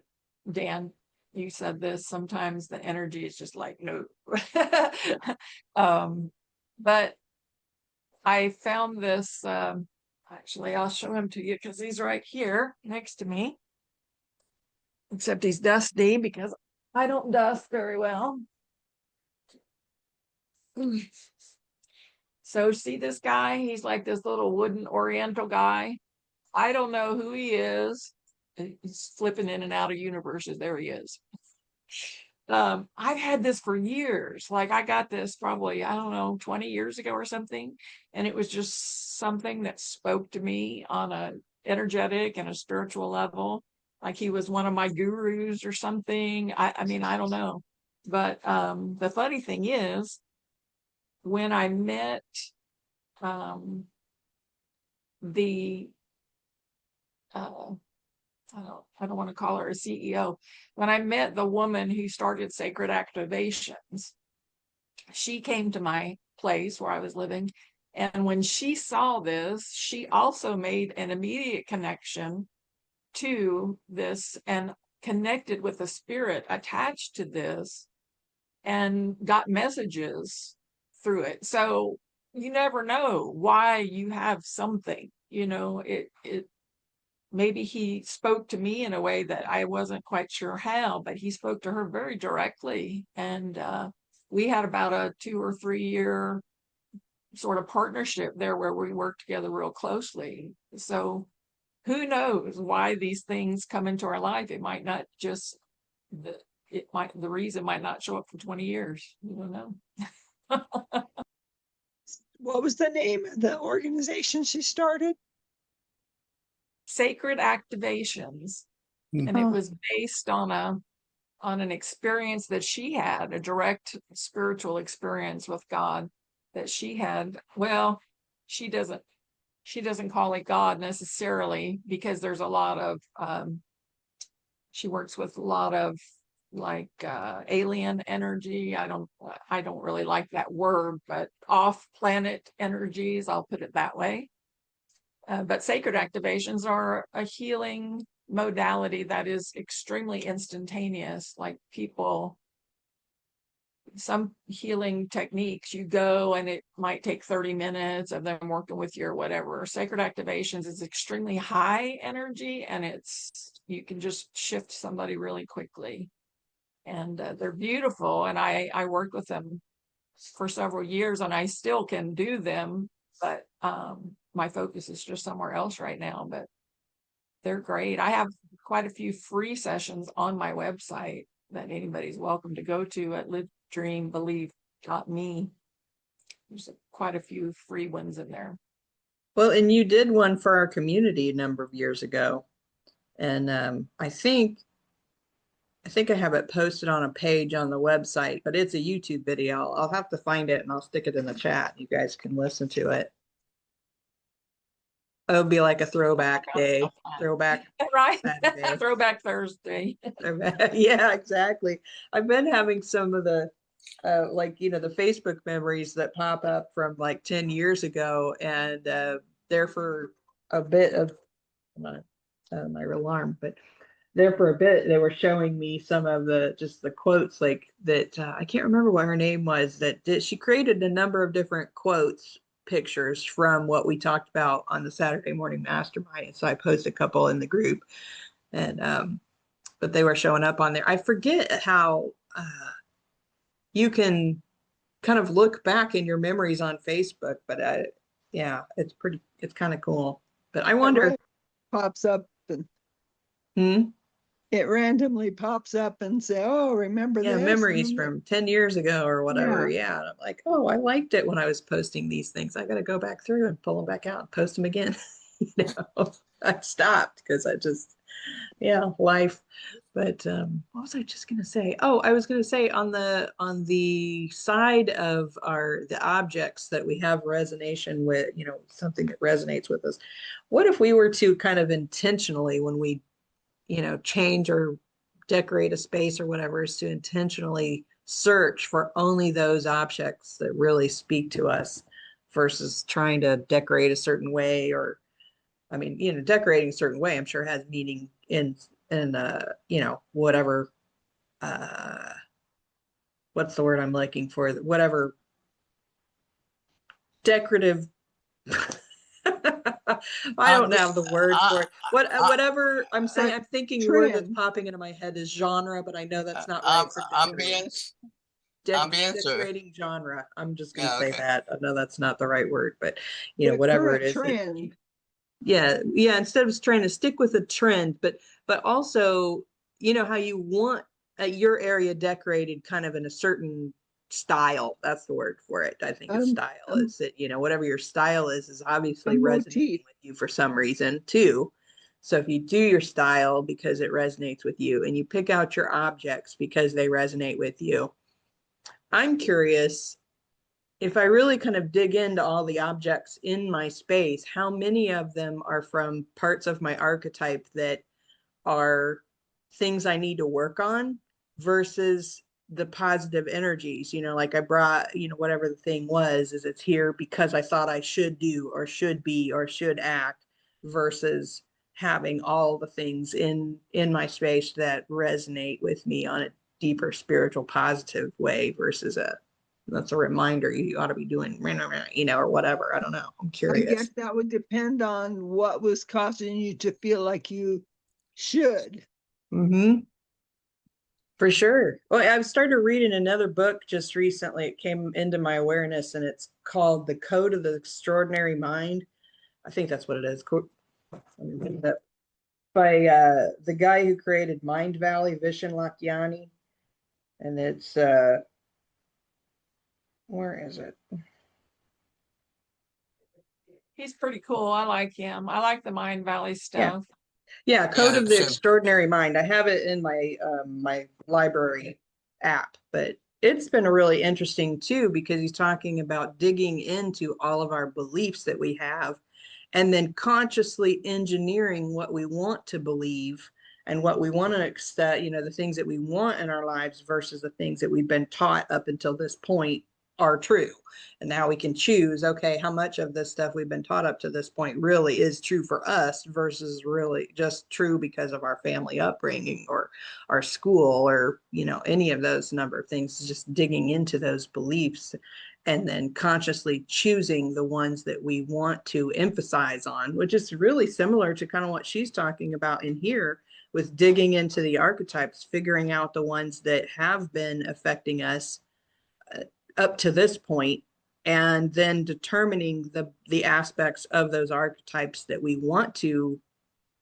[SPEAKER 5] Dan, you said this, sometimes the energy is just like, no. But I found this, actually, I'll show him to you because he's right here next to me. Except he's dusty because I don't dust very well. So see this guy? He's like this little wooden oriental guy. I don't know who he is. He's flipping in and out of universes. There he is. I've had this for years. Like I got this probably, I don't know, 20 years ago or something. And it was just something that spoke to me on a energetic and a spiritual level. Like he was one of my gurus or something. I mean, I don't know. But the funny thing is, when I met the I don't want to call her a CEO. When I met the woman who started Sacred Activations, she came to my place where I was living. And when she saw this, she also made an immediate connection to this and connected with the spirit attached to this and got messages through it. So you never know why you have something, it maybe he spoke to me in a way that I wasn't quite sure how, but he spoke to her very directly. And we had about a 2 or 3 year sort of partnership there where we worked together real closely. So who knows why these things come into our life? It might not just, the reason might not show up for 20 years. You don't know.
[SPEAKER 2] What was the name of the organization she started?
[SPEAKER 5] Sacred Activations. And it was based on an experience that she had, a direct spiritual experience with God that she had. Well, she doesn't call it God necessarily, because there's a lot of she works with a lot of like alien energy. I don't really like that word, but off planet energies, I'll put it that way. But sacred activations are a healing modality that is extremely instantaneous. Like people some healing techniques, you go and it might take 30 minutes of them working with you or whatever. Sacred activations is extremely high energy, and you can just shift somebody really quickly. And they're beautiful. And I worked with them for several years, and I still can do them, but my focus is just somewhere else right now. But they're great. I have quite a few free sessions on my website that anybody's welcome to go to at livedreambelieve.me. There's quite a few free ones in there.
[SPEAKER 1] Well, and you did one for our community a number of years ago. And I think I have it posted on a page on the website, but it's a YouTube video. I'll have to find it and I'll stick it in the chat. You guys can listen to it. It'll be like a throwback day, throwback
[SPEAKER 5] Right.
[SPEAKER 1] Saturday.
[SPEAKER 5] Throwback Thursday.
[SPEAKER 1] Yeah, exactly. I've been having some of the like, you know, the Facebook memories that pop up from like 10 years ago, and there for a bit of my alarm, but there for a bit they were showing me some of the just the quotes like that. I can't remember what her name was, she created a number of different quotes pictures from what we talked about on the Saturday Morning Mastermind. So I posted a couple in the group, and but they were showing up on there. I forget how you can kind of look back in your memories on Facebook, but yeah, it's kind of cool. But I wonder,
[SPEAKER 2] Pops up and
[SPEAKER 1] hmm?
[SPEAKER 2] it randomly pops up and say, "Oh, remember
[SPEAKER 1] Yeah,
[SPEAKER 2] this?"
[SPEAKER 1] memories from 10 years ago or whatever.
[SPEAKER 2] Yeah.
[SPEAKER 1] Yeah. And I'm like, oh, I liked it when I was posting these things. I got to go back through and pull them back out and post them again. You know, I stopped because yeah, life. But what was I just going to say? Oh, I was going to say on the side of the objects that we have resonation with, you know, something that resonates with us. What if we were to kind of intentionally, when we, you know, change or decorate a space or whatever, is to intentionally search for only those objects that really speak to us versus trying to decorate a certain way? Or, I mean, you know, decorating a certain way, I'm sure has meaning in you know, whatever, what's the word I'm looking for? Whatever decorative I don't have the word for it. Whatever I'm saying, I'm thinking the word that's
[SPEAKER 2] Trend.
[SPEAKER 1] popping into my head is genre, but I know that's not right for decorating.
[SPEAKER 4] Ambience,
[SPEAKER 1] Decorating genre. I'm just going to
[SPEAKER 4] yeah,
[SPEAKER 1] say
[SPEAKER 4] okay.
[SPEAKER 1] that. I know that's not the right word, but you know,
[SPEAKER 2] The
[SPEAKER 1] whatever it
[SPEAKER 2] current
[SPEAKER 1] is.
[SPEAKER 2] trend.
[SPEAKER 1] Yeah, instead of trying to stick with a trend, but also, you know, how you want your area decorated kind of in a certain style. That's the word for it. I think it's style. Is that, you know, whatever your style is obviously resonating
[SPEAKER 2] motif.
[SPEAKER 1] with you for some reason too. So if you do your style because it resonates with you, and you pick out your objects because they resonate with you, I'm curious, if I really kind of dig into all the objects in my space, how many of them are from parts of my archetype that are things I need to work on versus the positive energies? You know, like I brought, you know, whatever the thing was, is it's here because I thought I should do or should be or should act, versus having all the things in my space that resonate with me on a deeper spiritual positive way, versus that's a reminder you ought to be doing, you know, or whatever. I don't know. I'm
[SPEAKER 2] I
[SPEAKER 1] curious.
[SPEAKER 2] guess that would depend on what was causing you to feel like you should.
[SPEAKER 1] Mm-hmm. For sure. Well, I've started reading another book just recently. It came into my awareness, and it's called The Code of the Extraordinary Mind. I think that's what it is. Let me read that. By the guy who created Mind Valley, Vishen Lakhiani. And it's where is it?
[SPEAKER 5] He's pretty cool. I like him. I like the Mind Valley stuff.
[SPEAKER 1] Yeah, Code
[SPEAKER 4] Yeah,
[SPEAKER 1] of the
[SPEAKER 4] so
[SPEAKER 1] Extraordinary Mind. I have it in my library app, but it's been a really interesting too, because he's talking about digging into all of our beliefs that we have, and then consciously engineering what we want to believe and what we want to accept, you know, the things that we want in our lives versus the things that we've been taught up until this point are true. And now we can choose, okay, how much of this stuff we've been taught up to this point really is true for us versus really just true because of our family upbringing or our school or, you know, any of those number of things, just digging into those beliefs and then consciously choosing the ones that we want to emphasize on, which is really similar to kind of what she's talking about in here with digging into the archetypes, figuring out the ones that have been affecting us up to this point, and then determining the aspects of those archetypes that we want to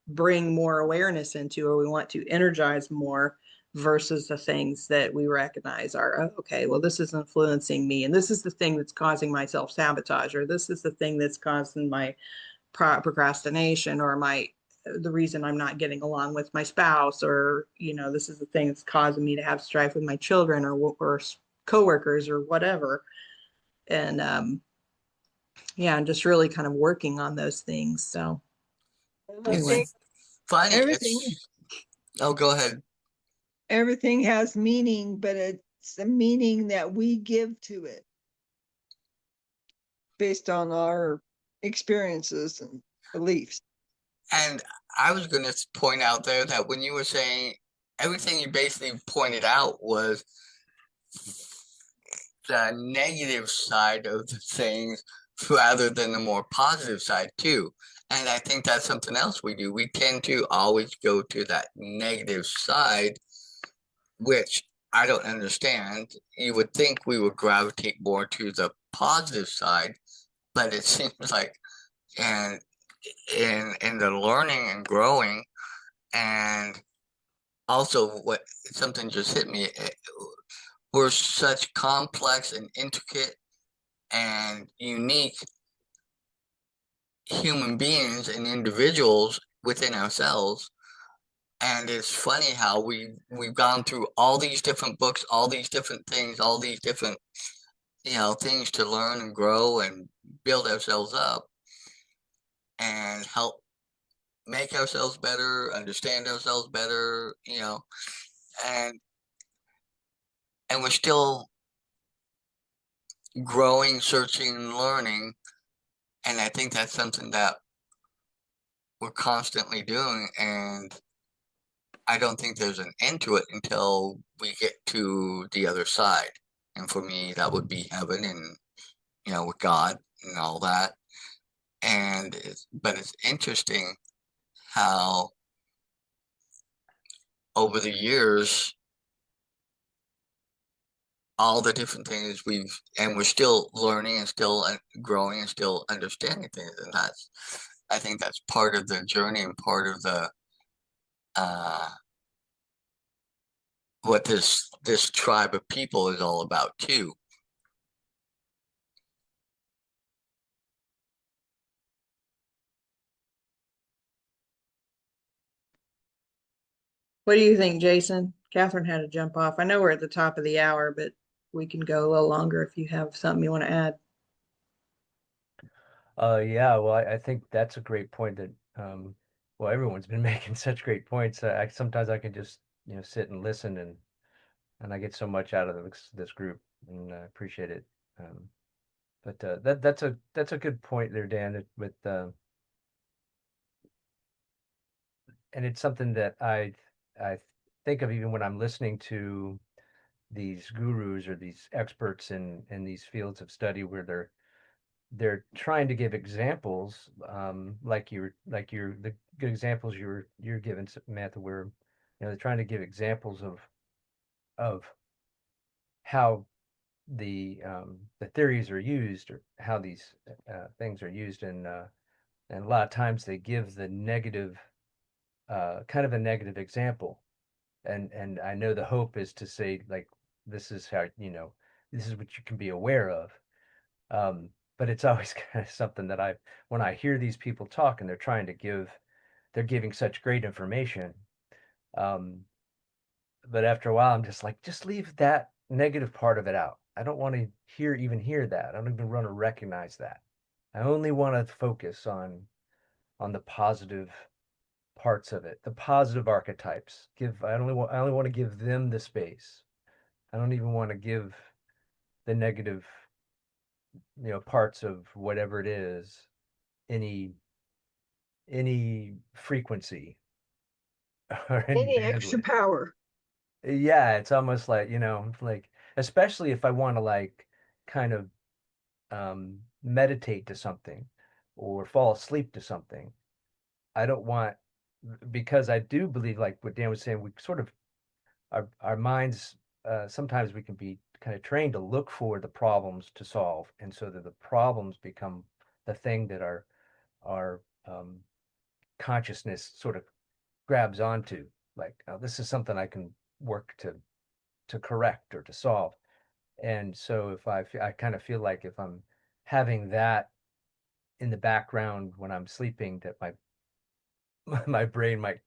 [SPEAKER 1] bring more awareness into or we want to energize more versus the things that we recognize are, oh, okay, well, this is influencing me and this is the thing that's causing my self-sabotage, or this is the thing that's causing my procrastination, or the reason I'm not getting along with my spouse, or, you know, this is the thing that's causing me to have strife with my children or coworkers or whatever. And yeah, and just really kind of working on those things. So
[SPEAKER 2] I
[SPEAKER 1] anyway,
[SPEAKER 2] think
[SPEAKER 4] Funny,
[SPEAKER 2] everything
[SPEAKER 4] oh, go ahead.
[SPEAKER 2] everything has meaning, but it's the meaning that we give to it based on our experiences and beliefs.
[SPEAKER 4] And I was going to point out there that when you were saying everything you basically pointed out was the negative side of the things rather than the more positive side too. And I think that's something else we do. We tend to always go to that negative side, which I don't understand. You would think we would gravitate more to the positive side, but it seems like and in the learning and growing, and also what something just hit me, we're such complex and intricate and unique human beings and individuals within ourselves. And it's funny how we've gone through all these different books, all these different things, all these different, you know, things to learn and grow and build ourselves up and help make ourselves better, understand ourselves better, you know, and we're still growing, searching, and learning. And I think that's something that we're constantly doing. And I don't think there's an end to it until we get to the other side. And for me, that would be heaven and, you know, with God and all that. And but it's interesting how over the years, all the different things we're still learning and still growing and still understanding things. And I think that's part of the journey and part of the, what this tribe of people is all about too.
[SPEAKER 1] what do you think, Jason? Catherine had to jump off. I know we're at the top of the hour, but we can go a little longer if you have something you want to add.
[SPEAKER 6] Yeah, well, I think that's a great point that, well, everyone's been making such great points. Sometimes I can just, sit and listen and I get so much out of this group and I appreciate it. But that's a good point there, Dan, and it's something that I think of even when I'm listening to these gurus or these experts in these fields of study where they're trying to give examples, like the good examples you're giving, Samantha, where they're trying to give examples of how the theories are used or how these things are used, and a lot of times they give the negative, kind of a negative example, and I know the hope is to say, like, this is how, this is what you can be aware of. But it's always kind of something that when I hear these people talk and they're giving such great information. But after a while, I'm just like, just leave that negative part of it out. I don't want to even hear that. I don't even want to recognize that. I only want to focus on the positive parts of it, the positive archetypes. I only want to give them the space. I don't even want to give the negative parts of whatever it is, any frequency or any
[SPEAKER 2] Any extra
[SPEAKER 6] bandwidth.
[SPEAKER 2] power.
[SPEAKER 6] Yeah, it's almost like, like, especially if I want to like kind of meditate to something or fall asleep to something. I don't want, because I do believe, like what Dan was saying, we sort of, our minds, sometimes we can be kind of trained to look for the problems to solve. And so that the problems become the thing that our consciousness sort of grabs onto. Like, oh, this is something I can work to correct or to solve. And so if I kind of feel like if I'm having that in the background when I'm sleeping, that my my brain might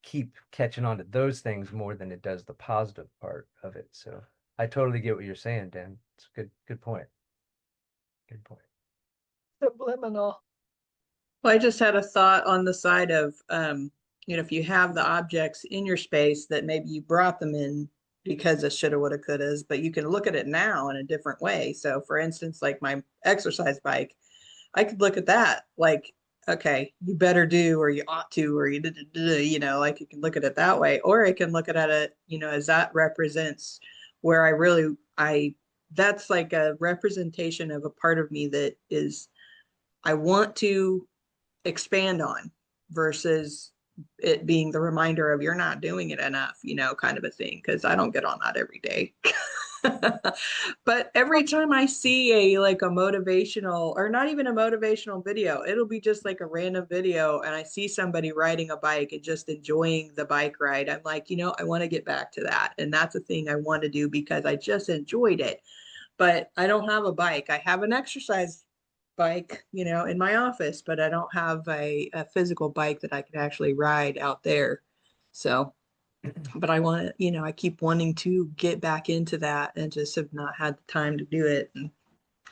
[SPEAKER 6] keep catching on to those things more than it does the positive part of it. So I totally get what you're saying, Dan. It's a good point. Good point.
[SPEAKER 2] Subliminal.
[SPEAKER 1] Well, I just had a thought on the side of, if you have the objects in your space that maybe you brought them in because of shoulda, woulda, couldas, but you can look at it now in a different way. So for instance, like my exercise bike, I could look at that like, okay, you better do, or you ought to, or like you can look at it that way, or I can look at it, as that represents where that's like a representation of a part of me that is, I want to expand on versus it being the reminder of you're not doing it enough, kind of a thing. Cause I don't get on that every day. But every time I see like a motivational or not even a motivational video, it'll be just like a random video and I see somebody riding a bike and just enjoying the bike ride. I'm like, I want to get back to that. And that's a thing I want to do because I just enjoyed it. But I don't have a bike. I have an exercise bike, in my office, but I don't have a physical bike that I can actually ride out there. So, but I want to, I keep wanting to get back into that and just have not had the time to do it.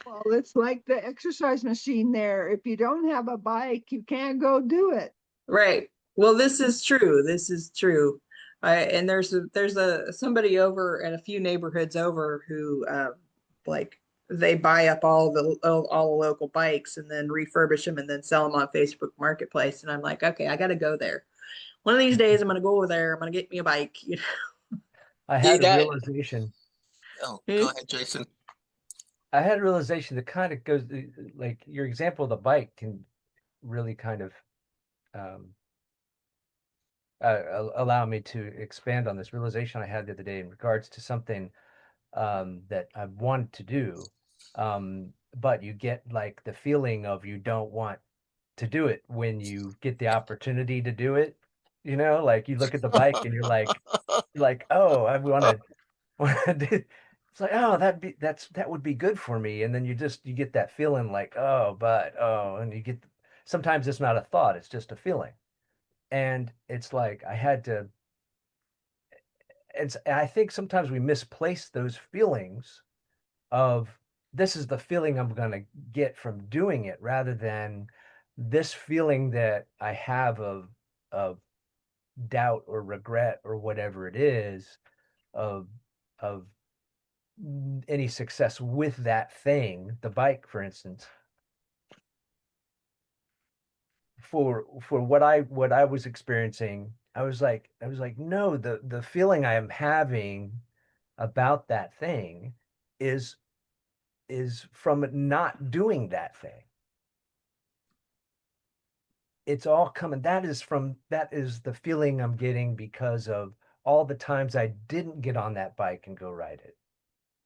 [SPEAKER 2] Well, it's like the exercise machine there. If you don't have a bike, you can't go do it.
[SPEAKER 1] Right. Well, this is true. This is true. And there's somebody over and a few neighborhoods over who like they buy up all the local bikes and then refurbish them and then sell them on Facebook Marketplace. And I'm like, okay, I got to go there. One of these days, I'm gonna go over there. I'm gonna get me a bike.
[SPEAKER 6] I
[SPEAKER 4] See
[SPEAKER 6] had a
[SPEAKER 4] that?
[SPEAKER 6] realization.
[SPEAKER 4] Oh,
[SPEAKER 1] Hmm?
[SPEAKER 4] go ahead, Jason.
[SPEAKER 6] I had a realization that kind of goes like your example of the bike can really kind of um, allow me to expand on this realization I had the other day in regards to something that I wanted to do, but you get like the feeling of you don't want to do it when you get the opportunity to do it. Like you look at the bike and you're like, oh, I want to do. It's like, oh, that would be good for me, and then you get that feeling like, and you get, sometimes it's not a thought, it's just a feeling, and it's like I had to. I think sometimes we misplace those feelings of this is the feeling I'm going to get from doing it rather than this feeling that I have of doubt or regret or whatever it is of of any success with that thing, the bike, for instance. For what I was experiencing, I was like, no, the feeling I am having about that thing is from not doing that thing. It's all coming. That is the feeling I'm getting because of all the times I didn't get on that bike and go ride it.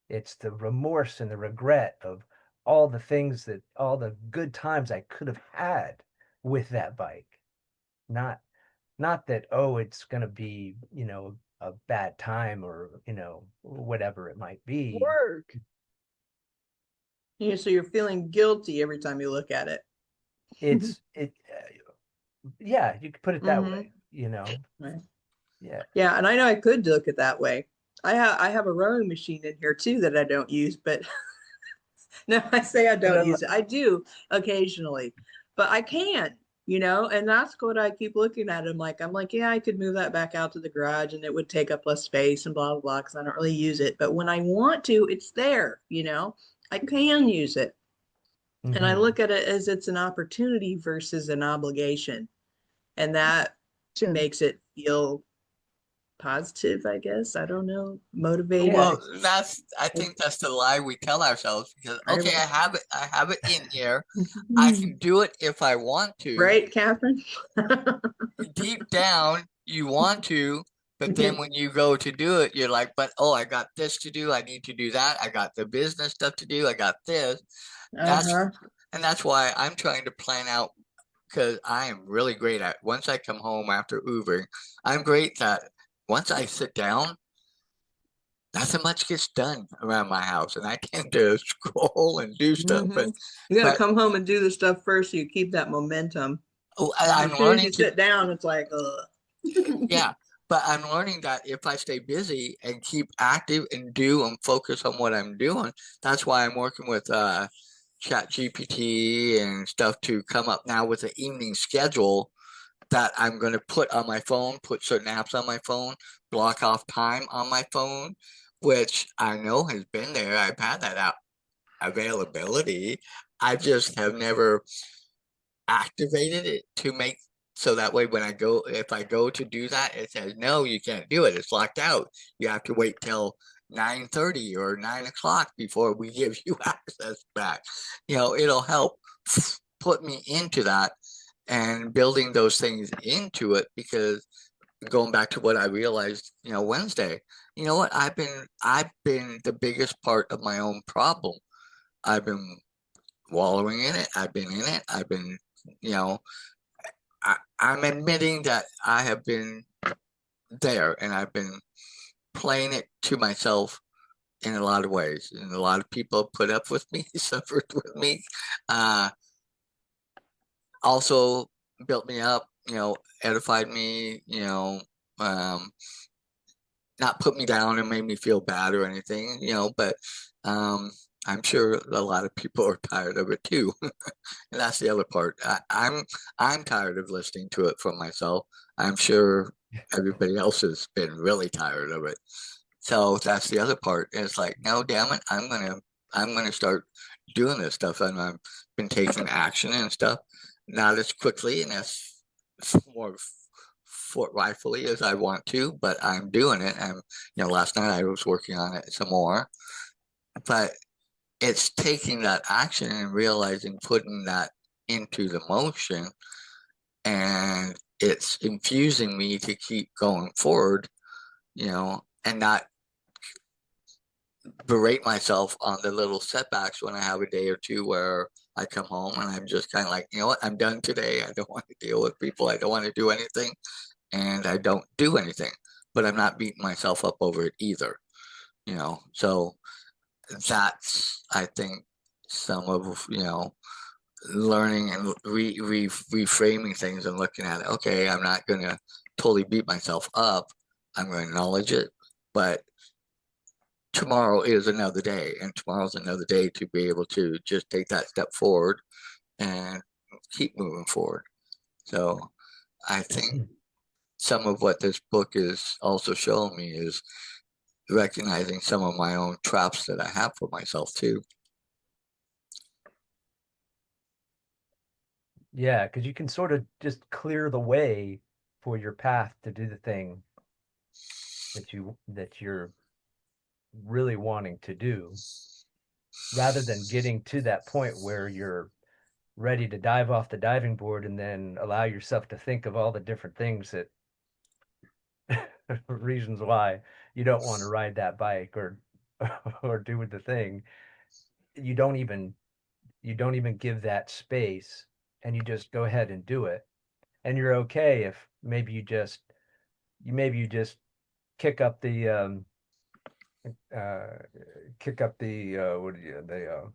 [SPEAKER 6] It's the remorse and the regret of all the good times I could have had with that bike. Not that, oh, it's going to be, a bad time or, whatever it might be.
[SPEAKER 2] Work.
[SPEAKER 1] So you're feeling guilty every time you look at it.
[SPEAKER 6] Yeah, you could put it that
[SPEAKER 1] Mm-hmm.
[SPEAKER 6] way.
[SPEAKER 1] Right.
[SPEAKER 6] Yeah.
[SPEAKER 1] Yeah, and I know I could look at that way. I have a rowing machine in here too that I don't use, but no, I say I
[SPEAKER 6] But
[SPEAKER 1] don't use it. I do occasionally, but I can, and that's what I keep looking at. I'm like, yeah, I could move that back out to the garage and it would take up less space and blah, blah, blah, because I don't really use it. But when I want to, it's there, I can use it. And I
[SPEAKER 6] Mhm.
[SPEAKER 1] look at it as it's an opportunity versus an obligation. And that
[SPEAKER 2] Jen,
[SPEAKER 1] makes it feel positive, I guess. I don't know, motivated.
[SPEAKER 6] Yeah.
[SPEAKER 4] Well, I think that's the lie we tell ourselves because
[SPEAKER 1] I
[SPEAKER 4] okay,
[SPEAKER 1] don't-
[SPEAKER 4] I have it in here. I can do it if I want to.
[SPEAKER 1] Right, Catherine?
[SPEAKER 4] Deep down, you want to, but then when you go to do it, you're like, but oh, I got this to do. I need to do that. I got the business stuff to do. I got this. That's
[SPEAKER 1] Uh-huh.
[SPEAKER 4] and that's why I'm trying to plan out because I am really great at once I come home after Ubering, I'm great that once I sit down, not so much gets done around my house, and I tend to scroll and do stuff.
[SPEAKER 1] Mhm. You gotta
[SPEAKER 4] But
[SPEAKER 1] come home and do the stuff first so you keep that momentum.
[SPEAKER 4] oh,
[SPEAKER 1] As
[SPEAKER 4] I'm
[SPEAKER 1] soon as
[SPEAKER 4] learning
[SPEAKER 1] you
[SPEAKER 4] to
[SPEAKER 1] sit down, it's like,
[SPEAKER 4] yeah. But I'm learning that if I stay busy and keep active and do and focus on what I'm doing, that's why I'm working with Chat GPT and stuff to come up now with an evening schedule that I'm going to put on my phone, put certain apps on my phone, block off time on my phone, which I know has been there. I've had that out availability. I just have never activated it to make so that way when I go, if I go to do that, it says, no, you can't do it. It's locked out. You have to wait till 9:30 or 9 o'clock before we give you access back. It'll help put me into that and building those things into it because going back to what I realized, Wednesday, you know what? I've been the biggest part of my own problem. I've been wallowing in it. I've been in it. I've been, you know, I'm admitting that I have been there and I've been playing it to myself in a lot of ways. And a lot of people put up with me, suffered with me, uh, also built me up, edified me, um, not put me down and made me feel bad or anything, but I'm sure a lot of people are tired of it too. And that's the other part. I'm tired of listening to it from myself. I'm sure everybody else has been really tired of it. So that's the other part. It's like, no, damn it, I'm gonna start doing this stuff, and I've been taking action and stuff, not as quickly and as more forthrightfully as I want to, but I'm doing it. And last night I was working on it some more, but it's taking that action and realizing, putting that into the motion, and it's infusing me to keep going forward, and not berate myself on the little setbacks when I have a day or two where I come home and I'm just kind of like, you know what, I'm done today. I don't want to deal with people. I don't want to do anything. And I don't do anything, but I'm not beating myself up over it either, So that's, I think, some of, learning and reframing things and looking at it. Okay, I'm not going to totally beat myself up. I'm going to acknowledge it, but tomorrow is another day, and tomorrow's another day to be able to just take that step forward and keep moving forward. So I think some of what this book is also showing me is recognizing some of my own traps that I have for myself too.
[SPEAKER 6] Yeah, because you can sort of just clear the way for your path to do the thing that you're really wanting to do, rather than getting to that point where you're ready to dive off the diving board and then allow yourself to think of all the different things that reasons why you don't want to ride that bike or or do the thing. You don't even give that space, and you just go ahead and do it. And you're okay if maybe you just kick up the uh what do you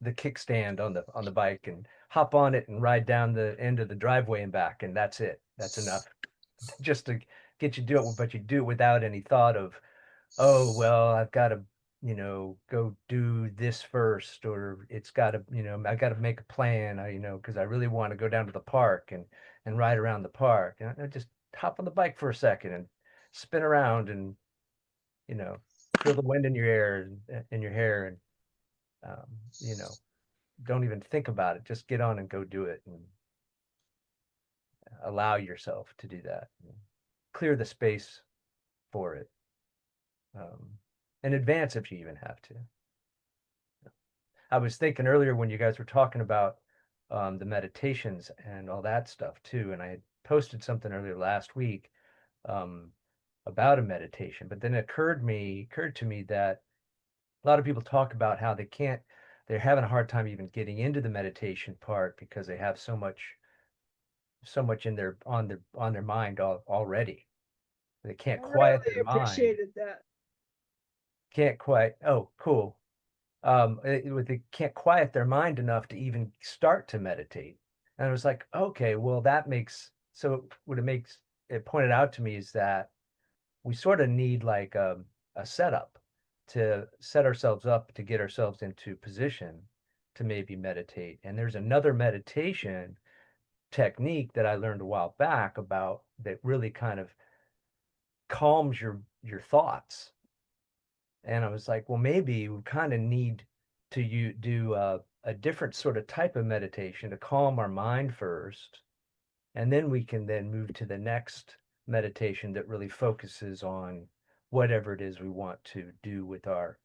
[SPEAKER 6] the kickstand on the bike and hop on it and ride down the end of the driveway and back, and that's it. That's enough just to get you do it, but you do it without any thought of, oh, well, I've got to, go do this first, or it's got to, I got to make a plan, because I really want to go down to the park and ride around the park. And I just hop on the bike for a second and spin around and, feel the wind in your hair and in your hair, and you know, don't even think about it. Just get on and go do it, and allow yourself to do that. Clear the space for it. In advance if you even have to. I was thinking earlier when you guys were talking about the meditations and all that stuff too, and I had posted something earlier last week about a meditation, but then it occurred to me that a lot of people talk about how they're having a hard time even getting into the meditation part because they have so much in their on their mind already. They can't
[SPEAKER 2] I
[SPEAKER 6] quiet
[SPEAKER 2] really
[SPEAKER 6] their mind.
[SPEAKER 2] appreciated that.
[SPEAKER 6] Can't quite. Oh, cool. They can't quiet their mind enough to even start to meditate. And I was like, okay, well, that makes so what it pointed out to me is that we sort of need like a setup to set ourselves up to get ourselves into position to maybe meditate. And there's another meditation technique that I learned a while back about that really kind of calms your thoughts. And I was like, well, maybe we kind of need to do a different sort of type of meditation to calm our mind first, and then we can then move to the next meditation that really focuses on whatever it is we want to do with our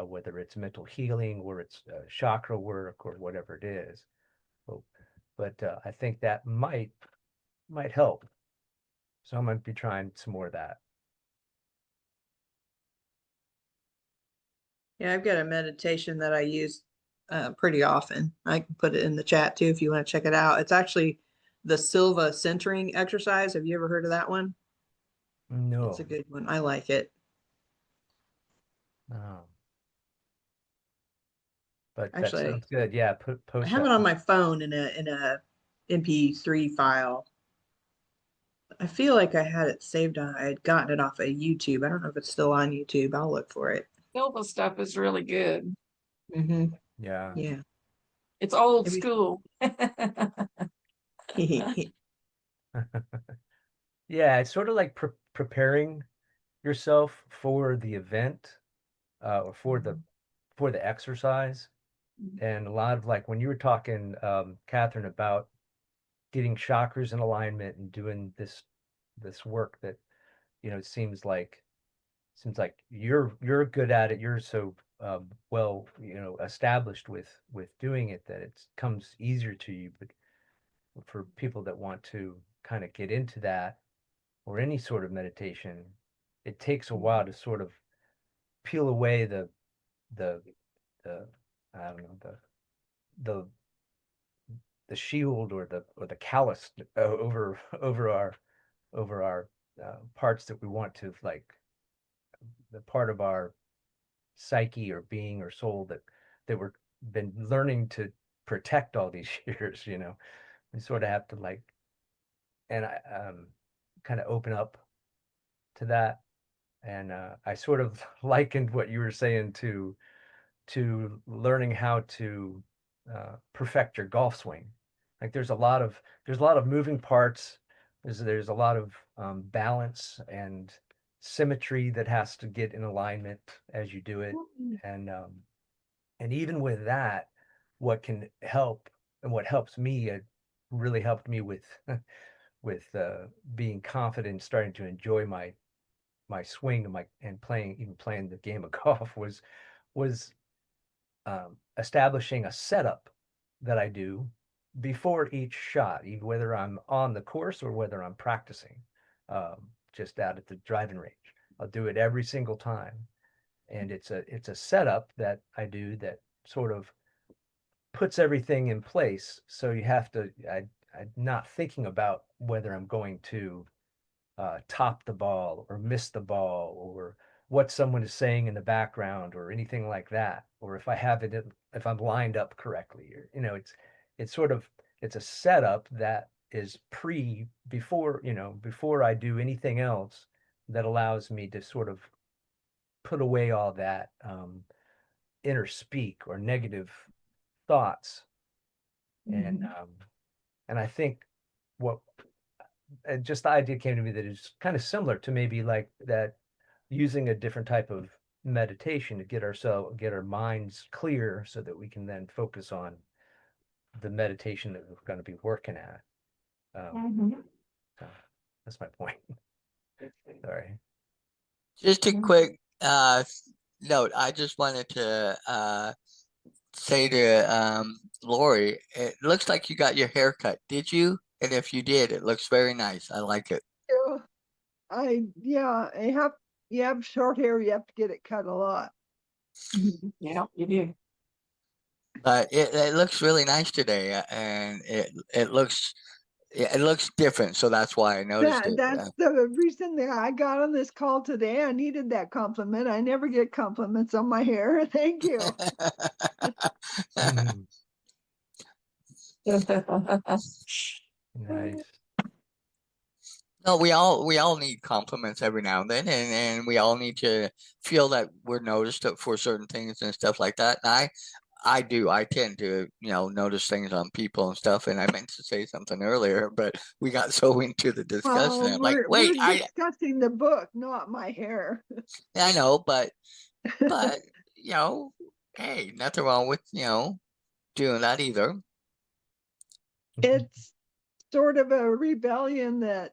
[SPEAKER 6] whether it's mental healing or it's chakra work or whatever it is. But I think that might help. So I might be trying some more of that.
[SPEAKER 1] Yeah, I've got a meditation that I use pretty often. I can put it in the chat too if you want to check it out. It's actually the Silva centering exercise. Have you ever heard of that one?
[SPEAKER 6] No.
[SPEAKER 1] It's a good one. I like it.
[SPEAKER 6] Oh. But that
[SPEAKER 1] Actually,
[SPEAKER 6] sounds good. Yeah,
[SPEAKER 1] I
[SPEAKER 6] post
[SPEAKER 1] have
[SPEAKER 6] that.
[SPEAKER 1] it on my phone in a MP3 file. I feel like I had it saved on, I had gotten it off of YouTube. I don't know if it's still on YouTube. I'll look for it.
[SPEAKER 5] Silva stuff is really good.
[SPEAKER 1] Mm-hmm.
[SPEAKER 6] Yeah.
[SPEAKER 1] Yeah.
[SPEAKER 5] It's old
[SPEAKER 1] Maybe.
[SPEAKER 5] school.
[SPEAKER 6] Yeah, it's sort of like preparing yourself for the event or for the exercise. And a lot of like when you were talking, Catherine, about getting chakras in alignment and doing this work that, it seems like you're good at it. You're so well, established with doing it that it comes easier to you. But for people that want to kind of get into that or any sort of meditation, it takes a while to sort of peel away the the I don't know the the shield or the callus over our parts that we want to like the part of our psyche or being or soul that we're been learning to protect all these years. We sort of have to like and I kind of open up to that. And I sort of likened what you were saying to learning how to perfect your golf swing. Like there's a lot of moving parts. There's a lot of balance and symmetry that has to get in alignment as you do it. And even with that, what can help and what helps me, it really helped me with with being confident, starting to enjoy my swing and playing the game of golf was establishing a setup that I do before each shot, even whether I'm on the course or whether I'm practicing just out at the driving range. I'll do it every single time, and it's a setup that I do that sort of puts everything in place. So you have to I'm not thinking about whether I'm going to top the ball or miss the ball or what someone is saying in the background or anything like that, or if I'm lined up correctly, or it's sort of it's a setup that is before I do anything else that allows me to sort of put away all that inner speak or negative thoughts. And I think what just the idea came to me that is kind of similar to maybe like that using a different type of meditation to get our minds clear so that we can then focus on the meditation that we're going to be working at. So that's my point. Sorry.
[SPEAKER 4] Just a quick note. I just wanted to say to Lori, it looks like you got your hair cut. Did you? And if you did, it looks very nice. I like it.
[SPEAKER 2] Yeah, you have short hair, you have to get it cut a lot.
[SPEAKER 5] Yeah, you do.
[SPEAKER 4] But it looks really nice today, and it looks different. So that's why I noticed it.
[SPEAKER 2] That's the reason that I got on this call today. I needed that compliment. I never get compliments on my hair. Thank you.
[SPEAKER 6] Nice.
[SPEAKER 4] No, we all need compliments every now and then, and we all need to feel that we're noticed for certain things and stuff like that. And I do. I tend to, notice things on people and stuff. And I meant to say something earlier, but we got so into the discussion. I'm like, wait,
[SPEAKER 2] we're discussing the book, not my hair.
[SPEAKER 4] I know, but hey, nothing wrong with doing that either.
[SPEAKER 2] It's sort of a rebellion that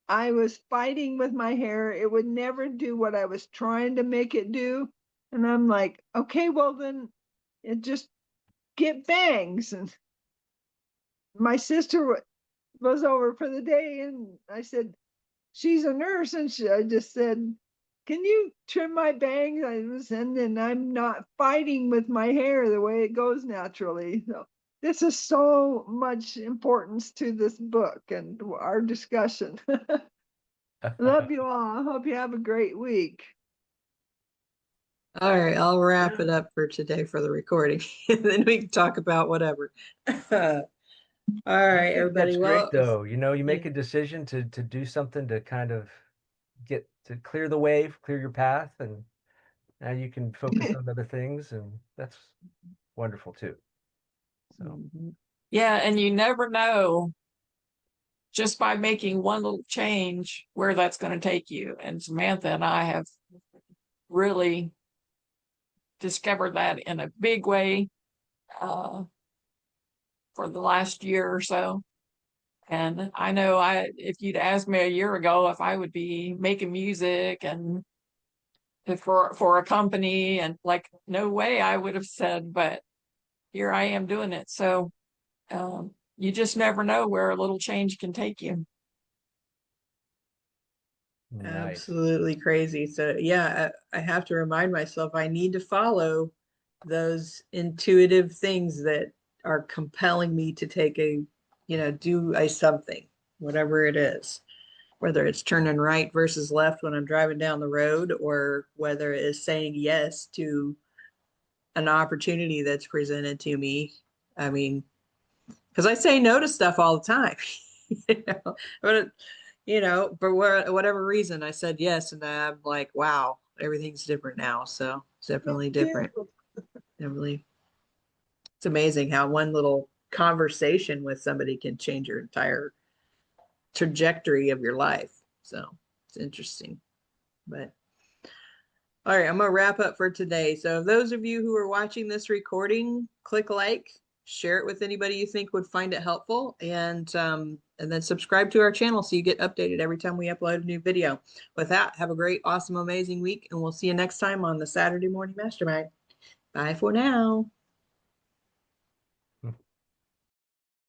[SPEAKER 2] I was fighting with my hair. It would never do what I was trying to make it do. And I'm like, okay, well then it just get bangs. And my sister was over for the day and I said, she's a nurse. And I just said, can you trim my bangs? And then I'm not fighting with my hair the way it goes naturally. So this is so much importance to this book and our discussion. Love you all. I hope you have a great week.
[SPEAKER 1] All right, I'll wrap it up for today for the recording. And then we can talk about whatever. All
[SPEAKER 6] I
[SPEAKER 1] right,
[SPEAKER 6] think
[SPEAKER 1] everybody.
[SPEAKER 6] that's
[SPEAKER 1] Well,
[SPEAKER 6] great though. You make a decision to do something to kind of get to clear the way, clear your path, and now you can focus on other things, and that's wonderful too. So
[SPEAKER 5] Yeah, and you never know just by making one little change where that's going to take you. And Samantha and I have really discovered that in a big way for the last year or so. And I know if you'd asked me a year ago if I would be making music and for a company, and like, no way I would have said, but here I am doing it. So you just never know where a little change can take you.
[SPEAKER 6] nice.
[SPEAKER 1] absolutely crazy. So yeah, I have to remind myself I need to follow those intuitive things that are compelling me to take do a something, whatever it is, whether it's turning right versus left when I'm driving down the road, or whether it is saying yes to an opportunity that's presented to me. I mean, because I say no to stuff all the time, but for whatever reason, I said yes, and I'm like, wow, everything's different now. So it's definitely different. Definitely, it's amazing how one little conversation with somebody can change your entire trajectory of your life. So it's interesting. But all right, I'm gonna wrap up for today. So those of you who are watching this recording, click like, share it with anybody you think would find it helpful, and then subscribe to our channel so you get updated every time we upload a new video. With that, have a great, awesome, amazing week, and we'll see you next time on the Saturday Morning Mastermind. Bye for now.